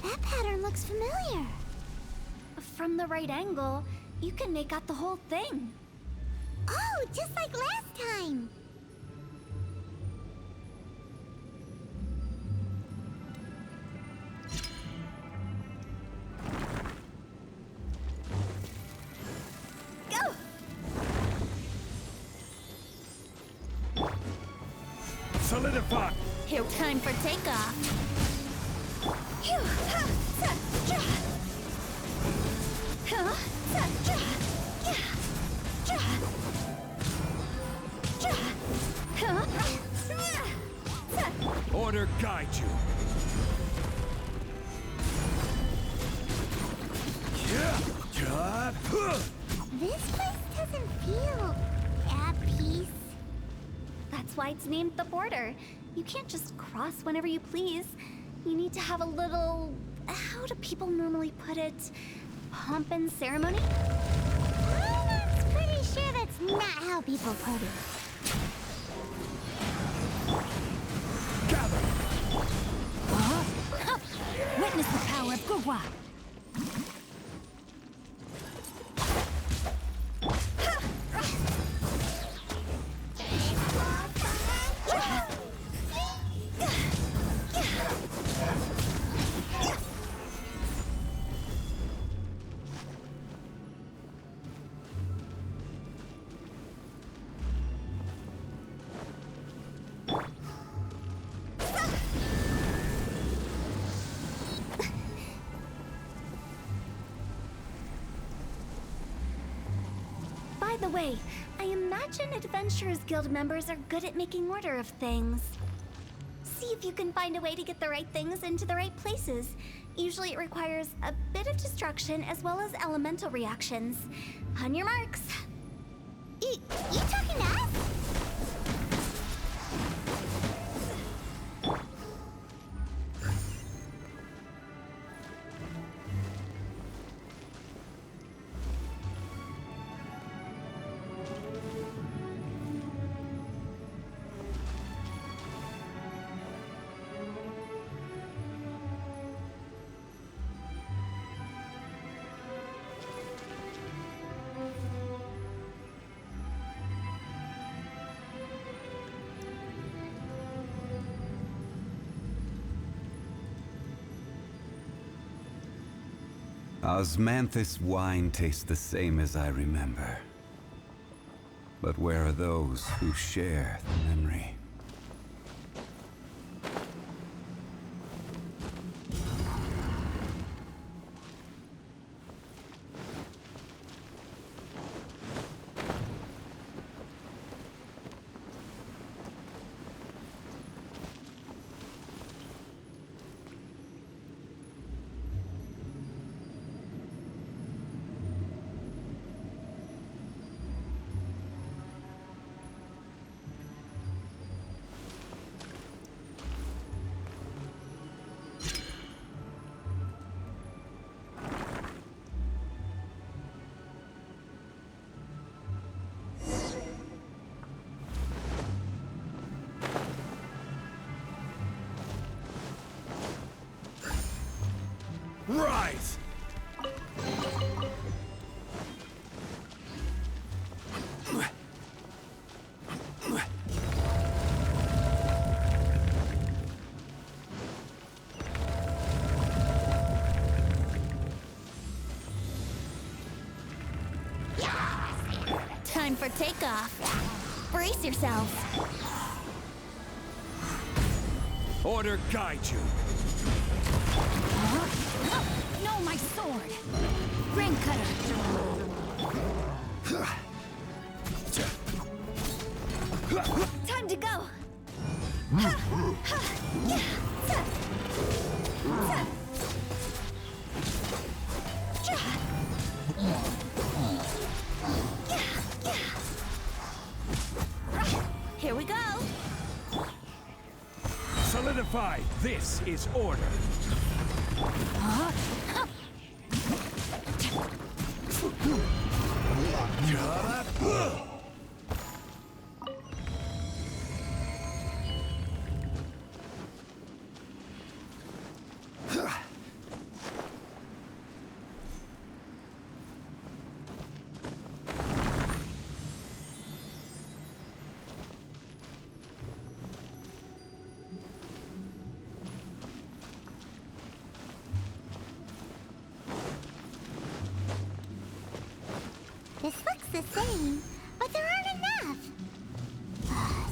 S1: That pattern looks familiar.
S3: From the right angle, you can make out the whole thing.
S1: Oh, just like last time.
S3: Go!
S5: Solidify!
S1: Here, time for takeoff.
S5: Order guide you.
S1: This place doesn't feel at peace.
S3: That's why it's named the border. You can't just cross whenever you please. You need to have a little... how do people normally put it? Pomp and ceremony?
S1: I'm pretty sure that's not how people put it.
S5: Gather!
S9: Witness the power of Gugwa.
S3: By the way, I imagine Adventurers Guild members are good at making order of things. See if you can find a way to get the right things into the right places. Usually it requires a bit of destruction as well as elemental reactions. On your marks.
S1: You talking to us?
S12: Osmanthus wine tastes the same as I remember. But where are those who share the memory?
S5: Rise!
S1: Time for takeoff. Brace yourself.
S5: Order guide you.
S9: No, my sword! Ring cutter!
S3: Time to go!
S1: Here we go.
S5: Solidify. This is order.
S1: This looks the same, but there aren't enough.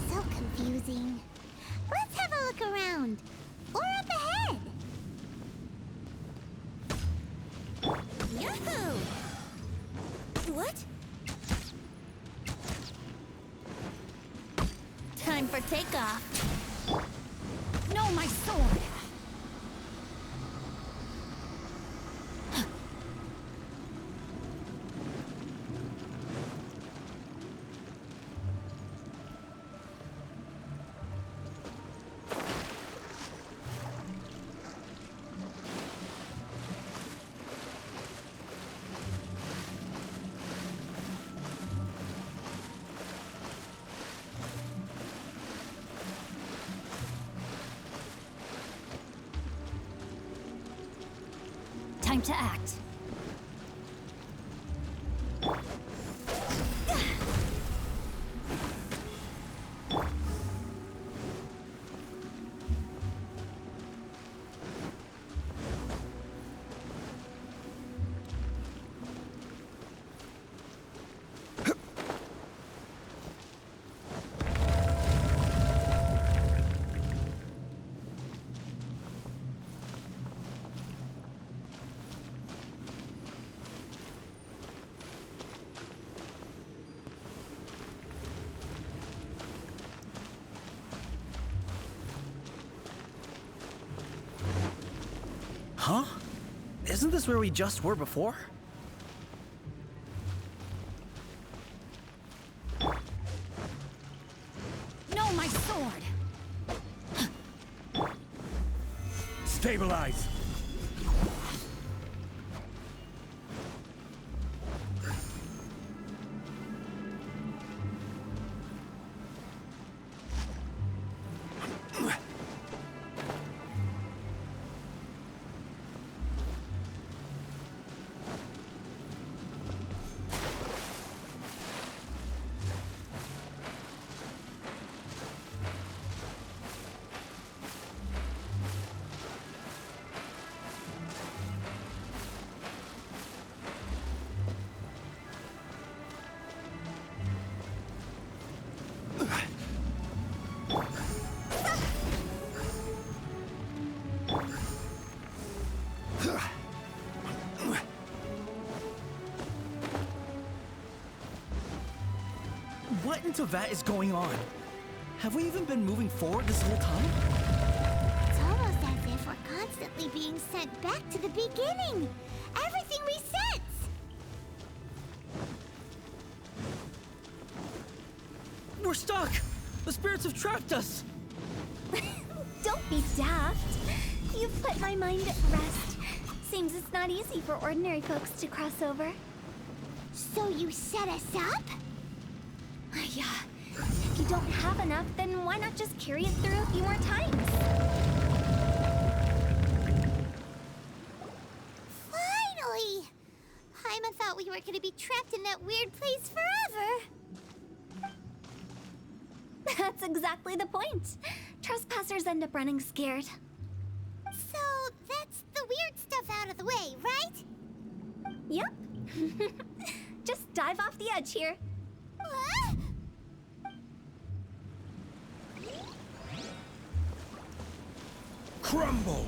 S1: So confusing. Let's have a look around. Or up ahead. Yahoo! What? Time for takeoff.
S9: No, my sword! Time to act.
S2: Huh? Isn't this where we just were before?
S9: No, my sword!
S5: Stabilize.
S2: What in Teyvat is going on? Have we even been moving forward this whole time?
S1: It's almost as if we're constantly being sent back to the beginning. Everything resets.
S2: We're stuck! The spirits have trapped us!
S3: Don't be daft. You've put my mind at rest. Seems it's not easy for ordinary folks to cross over.
S1: So you set us up?
S3: Yeah. If you don't have enough, then why not just carry it through a few more times?
S1: thought we were gonna be trapped in that weird place forever.
S3: That's exactly the point. Trespassers end up running scared.
S1: So that's the weird stuff out of the way, right?
S3: Yep. Just dive off the edge here.
S1: What?
S5: Crumble!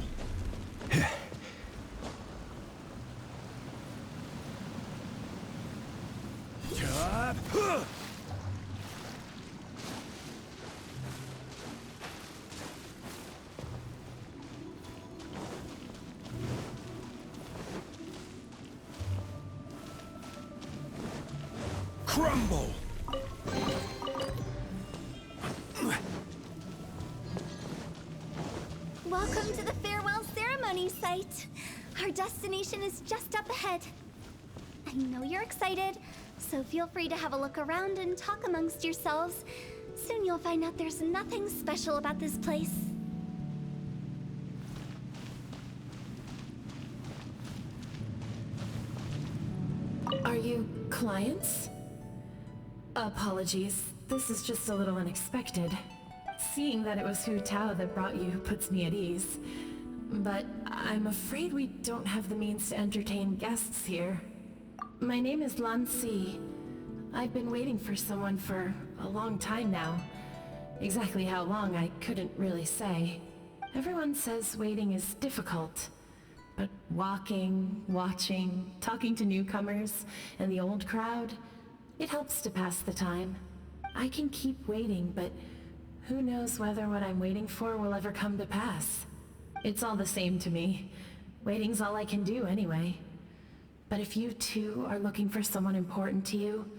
S5: Crumble!
S3: Welcome to the farewell ceremony site. Our destination is just up ahead. I know you're excited, so feel free to have a look around and talk amongst yourselves. Soon you'll find out there's nothing special about this place.
S10: Are you clients? Apologies, this is just a little unexpected. Seeing that it was Hu Tao that brought you puts me at ease. But I'm afraid we don't have the means to entertain guests here. My name is Lan Si. I've been waiting for someone for a long time now. Exactly how long, I couldn't really say. Everyone says waiting is difficult. But walking, watching, talking to newcomers, and the old crowd, it helps to pass the time. I can keep waiting, but who knows whether what I'm waiting for will ever come to pass. It's all the same to me. Waiting's all I can do anyway. But if you too are looking for someone important to you,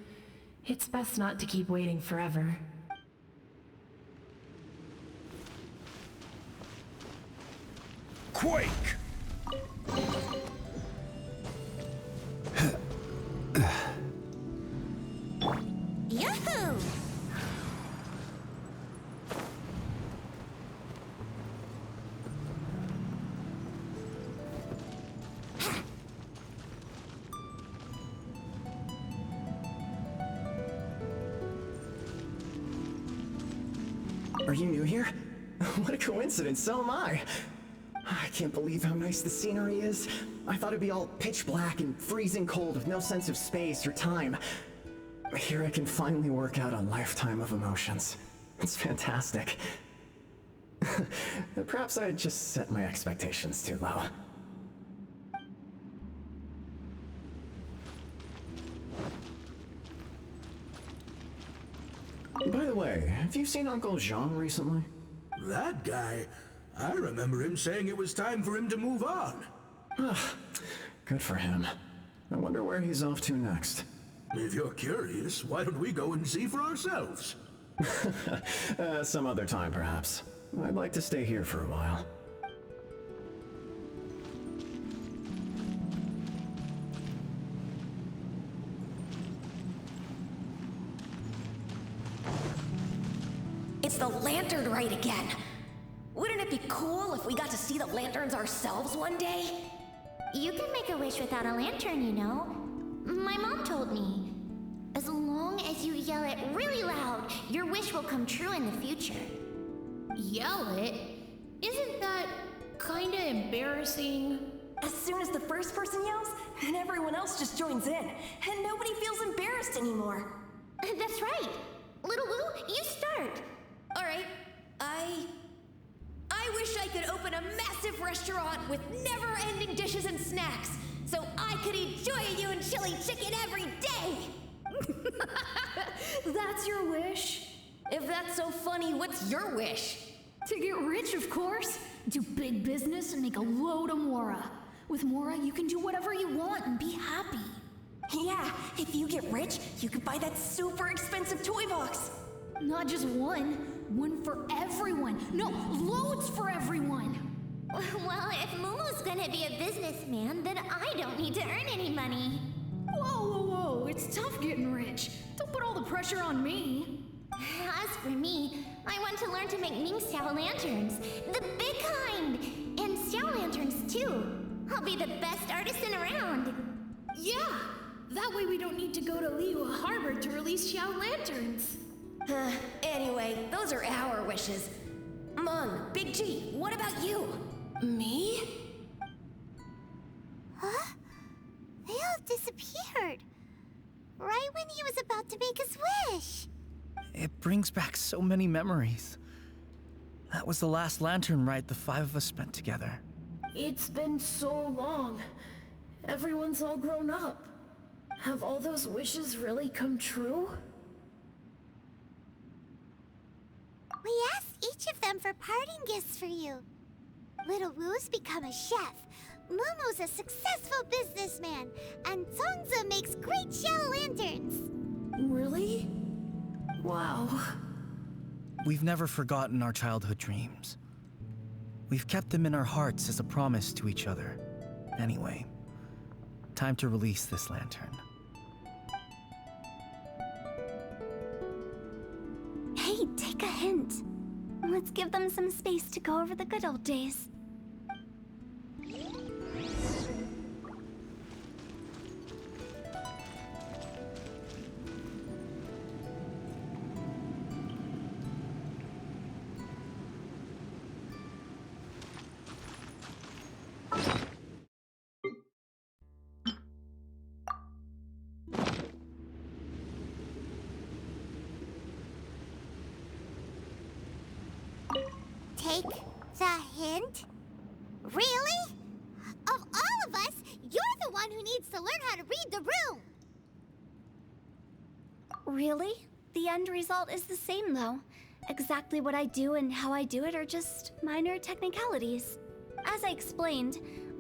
S10: it's best not to keep waiting forever.
S5: Quake!
S1: Yahoo!
S13: Are you new here? What a coincidence, so am I. I can't believe how nice the scenery is. I thought it'd be all pitch black and freezing cold with no sense of space or time. Here I can finally work out a lifetime of emotions. It's fantastic. Perhaps I just set my expectations too low. By the way, have you seen Uncle Jean recently?
S5: That guy? I remember him saying it was time for him to move on.
S13: Good for him. I wonder where he's off to next.
S5: If you're curious, why don't we go and see for ourselves?
S13: Some other time, perhaps. I'd like to stay here for a while.
S9: It's the lantern rite again. Wouldn't it be cool if we got to see the lanterns ourselves one day?
S1: You can make a wish without a lantern, you know. My mom told me. As long as you yell it really loud, your wish will come true in the future.
S10: Yell it? Isn't that kinda embarrassing?
S9: As soon as the first person yells, then everyone else just joins in, and nobody feels embarrassed anymore.
S1: That's right. Little Wu, you start.
S9: All right, I wish I could open a massive restaurant with never-ending dishes and snacks, so I could eat Joy-You and chili chicken every day!
S10: That's your wish?
S9: If that's so funny, what's your wish?
S10: To get rich, of course. Do big business and make a load of Mora. With Mora, you can do whatever you want and be happy.
S9: Yeah, if you get rich, you could buy that super expensive toy box.
S10: Not just one. One for everyone. No, loads for everyone.
S1: Well, if Mumu's gonna be a businessman, then I don't need to earn any money.
S10: Whoa. It's tough getting rich. Don't put all the pressure on me.
S1: As for me, I want to learn to make Ming Xiao lanterns. The big kind! And Xiao lanterns, too. I'll be the best artisan around.
S10: Yeah, That way we don't need to go to Liyue Harbor to release Xiao lanterns.
S9: Anyway, those are our wishes. Mung, Big G, what about you?
S10: Me?
S1: Huh? They all disappeared. Right when he was about to make his wish.
S2: It brings back so many memories. That was the last lantern ride the 5 of us spent together.
S10: It's been so long. Everyone's all grown up. Have all those wishes really come true?
S1: We asked each of them for parting gifts for you. Little Wu's become a chef. Mumu's a successful businessman. And Congzi makes great shell lanterns.
S10: Really? Wow.
S2: We've never forgotten our childhood dreams. We've kept them in our hearts as a promise to each other. Anyway, time to release this lantern.
S3: Hey, take a hint. Let's give them some space to go over the good old days.
S1: Take the hint? Really? Of all of us, you're the one who needs to learn how to read the room.
S3: Really? The end result is the same, though. Exactly what I do and how I do it are just minor technicalities. As I explained,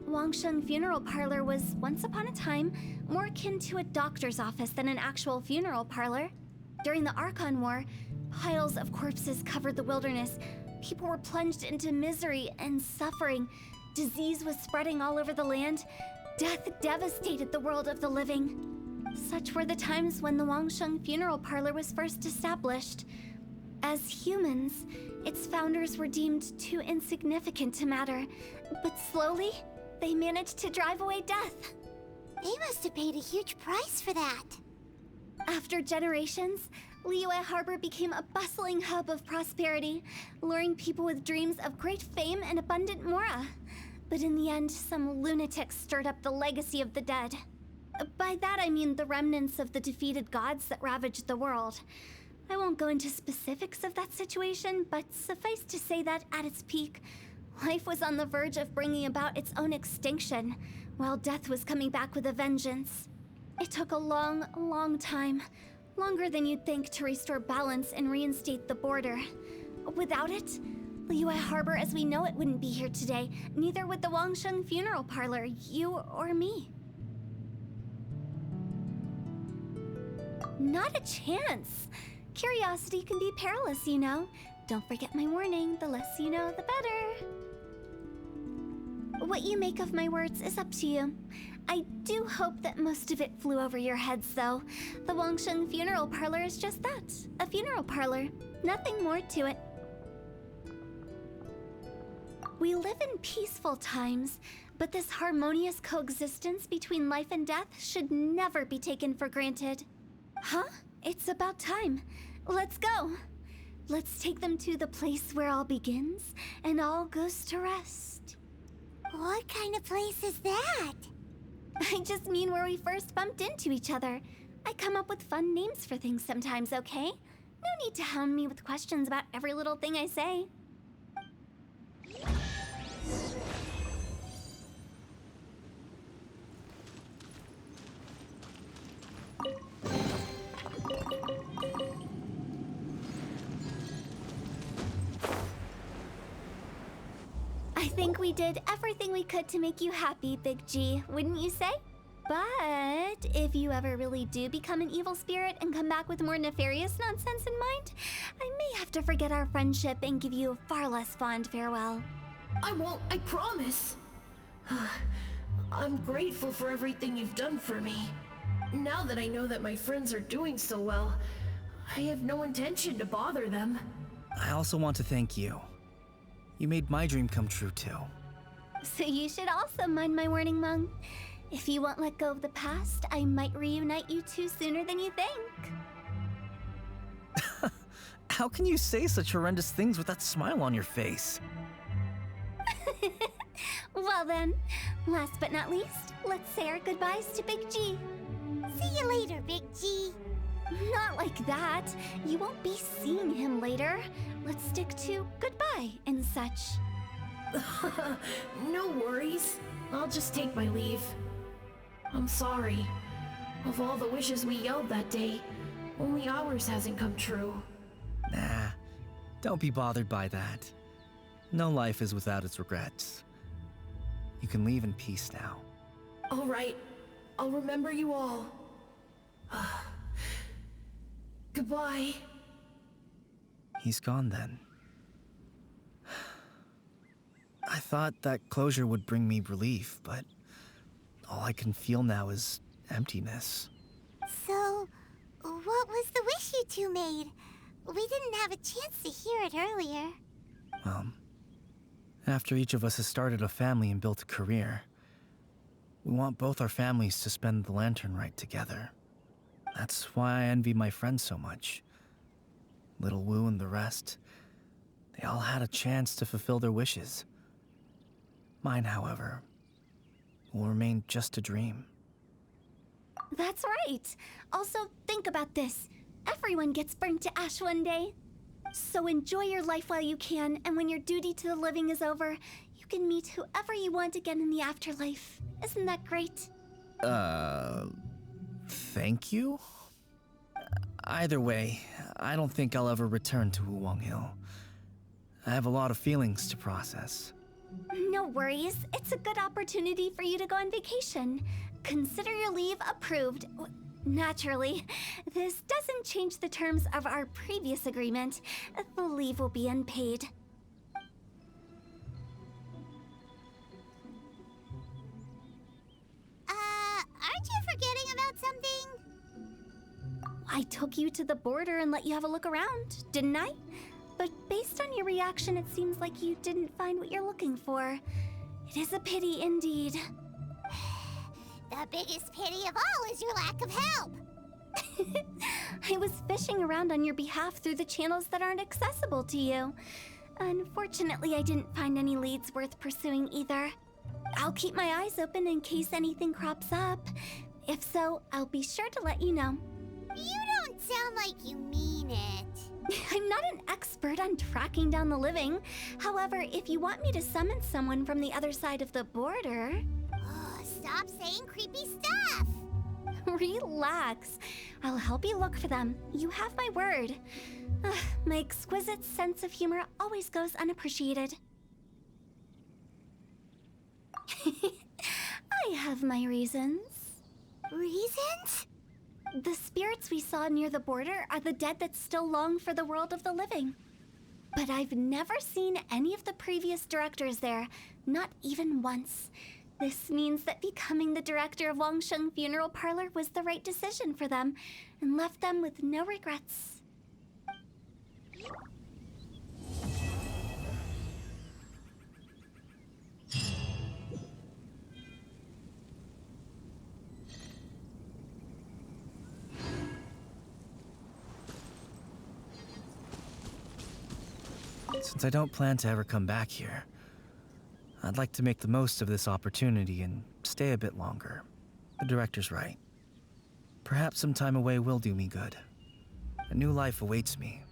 S3: Wangsheng Funeral Parlor was, once upon a time, more akin to a doctor's office than an actual funeral parlor. During the Archon War, piles of corpses covered the wilderness. People were plunged into misery and suffering. Disease was spreading all over the land. Death devastated the world of the living. Such were the times when the Wangsheng Funeral Parlor was first established. As humans, its founders were deemed too insignificant to matter, but slowly, they managed to drive away death.
S1: They must have paid a huge price for that.
S3: After generations, Liyue Harbor became a bustling hub of prosperity, luring people with dreams of great fame and abundant mora. But in the end, some lunatics stirred up the legacy of the dead. By that I mean the remnants of the defeated gods that ravaged the world. I won't go into specifics of that situation, but suffice to say that at its peak, life was on the verge of bringing about its own extinction, while death was coming back with a vengeance. It took a long, long time, longer than you'd think, to restore balance and reinstate the border. Without it, Liyue Harbor as we know it wouldn't be here today, neither would the Wangsheng Funeral Parlor, you or me. Not a chance. Curiosity can be perilous, you know. Don't forget my warning, the less you know, the better. What you make of my words is up to you. I do hope that most of it flew over your heads, though. The Wangsheng Funeral Parlor is just that, a funeral parlor. Nothing more to it. We live in peaceful times, but this harmonious coexistence between life and death should never be taken for granted. Huh? It's about time. Let's go. Let's take them to the place where all begins and all goes to rest.
S1: What kind of place is that?
S3: I just mean where we first bumped into each other. I come up with fun names for things sometimes, okay? No need to hound me with questions about every little thing I say. I think we did everything we could to make you happy, Big G, wouldn't you say? But if you ever really do become an evil spirit and come back with more nefarious nonsense in mind, I may have to forget our friendship and give you a far less fond farewell.
S10: I won't, I promise. I'm grateful for everything you've done for me. Now that I know that my friends are doing so well, I have no intention to bother them.
S2: I also want to thank you. You made my dream come true, too.
S3: So you should also mind my warning, Mung. If you won't let go of the past, I might reunite you two sooner than you think.
S2: How can you say such horrendous things with that smile on your face?
S3: Well then, last but not least, let's say our goodbyes to Big G.
S1: See you later, Big G.
S3: Not like that. You won't be seeing him later. Let's stick to goodbye and such.
S10: No worries. I'll just take my leave. I'm sorry. Of all the wishes we yelled that day, only ours hasn't come true.
S2: Nah, don't be bothered by that. No life is without its regrets. You can leave in peace now.
S10: All right. I'll remember you all. Goodbye.
S2: He's gone then. I thought that closure would bring me relief, but all I can feel now is emptiness.
S1: So, what was the wish you two made? We didn't have a chance to hear it earlier.
S2: After each of us has started a family and built a career, we want both our families to spend the lantern rite together. That's why I envy my friends so much. Little Wu and the rest, they all had a chance to fulfill their wishes. Mine, however, will remain just a dream.
S3: That's right. Also, think about this. Everyone gets burned to ash one day. So enjoy your life while you can, and when your duty to the living is over, you can meet whoever you want again in the afterlife. Isn't that great?
S2: Thank you? Either way, I don't think I'll ever return to Wuwang Hill. I have a lot of feelings to process.
S3: No worries. It's a good opportunity for you to go on vacation. Consider your leave approved. Naturally, this doesn't change the terms of our previous agreement. The leave will be unpaid.
S1: Aren't you forgetting about something?
S3: I took you to the border and let you have a look around, didn't I? But based on your reaction, it seems like you didn't find what you're looking for. It is a pity indeed.
S1: The biggest pity of all is your lack of help.
S3: I was fishing around on your behalf through the channels that aren't accessible to you. Unfortunately, I didn't find any leads worth pursuing either. I'll keep my eyes open in case anything crops up. If so, I'll be sure to let you know.
S1: You don't sound like you mean it.
S3: I'm not an expert on tracking down the living. However, if you want me to summon someone from the other side of the border...
S1: Stop saying creepy stuff!
S3: Relax. I'll help you look for them. You have my word. My exquisite sense of humor always goes unappreciated. I have my reasons.
S1: Reasons?
S3: The spirits we saw near the border are the dead that still long for the world of the living. But I've never seen any of the previous directors there, not even once. This means that becoming the director of Wangsheng Funeral Parlor was the right decision for them, and left them with no regrets.
S2: Since I don't plan to ever come back here, I'd like to make the most of this opportunity and stay a bit longer. The director's right. Perhaps some time away will do me good. A new life awaits me,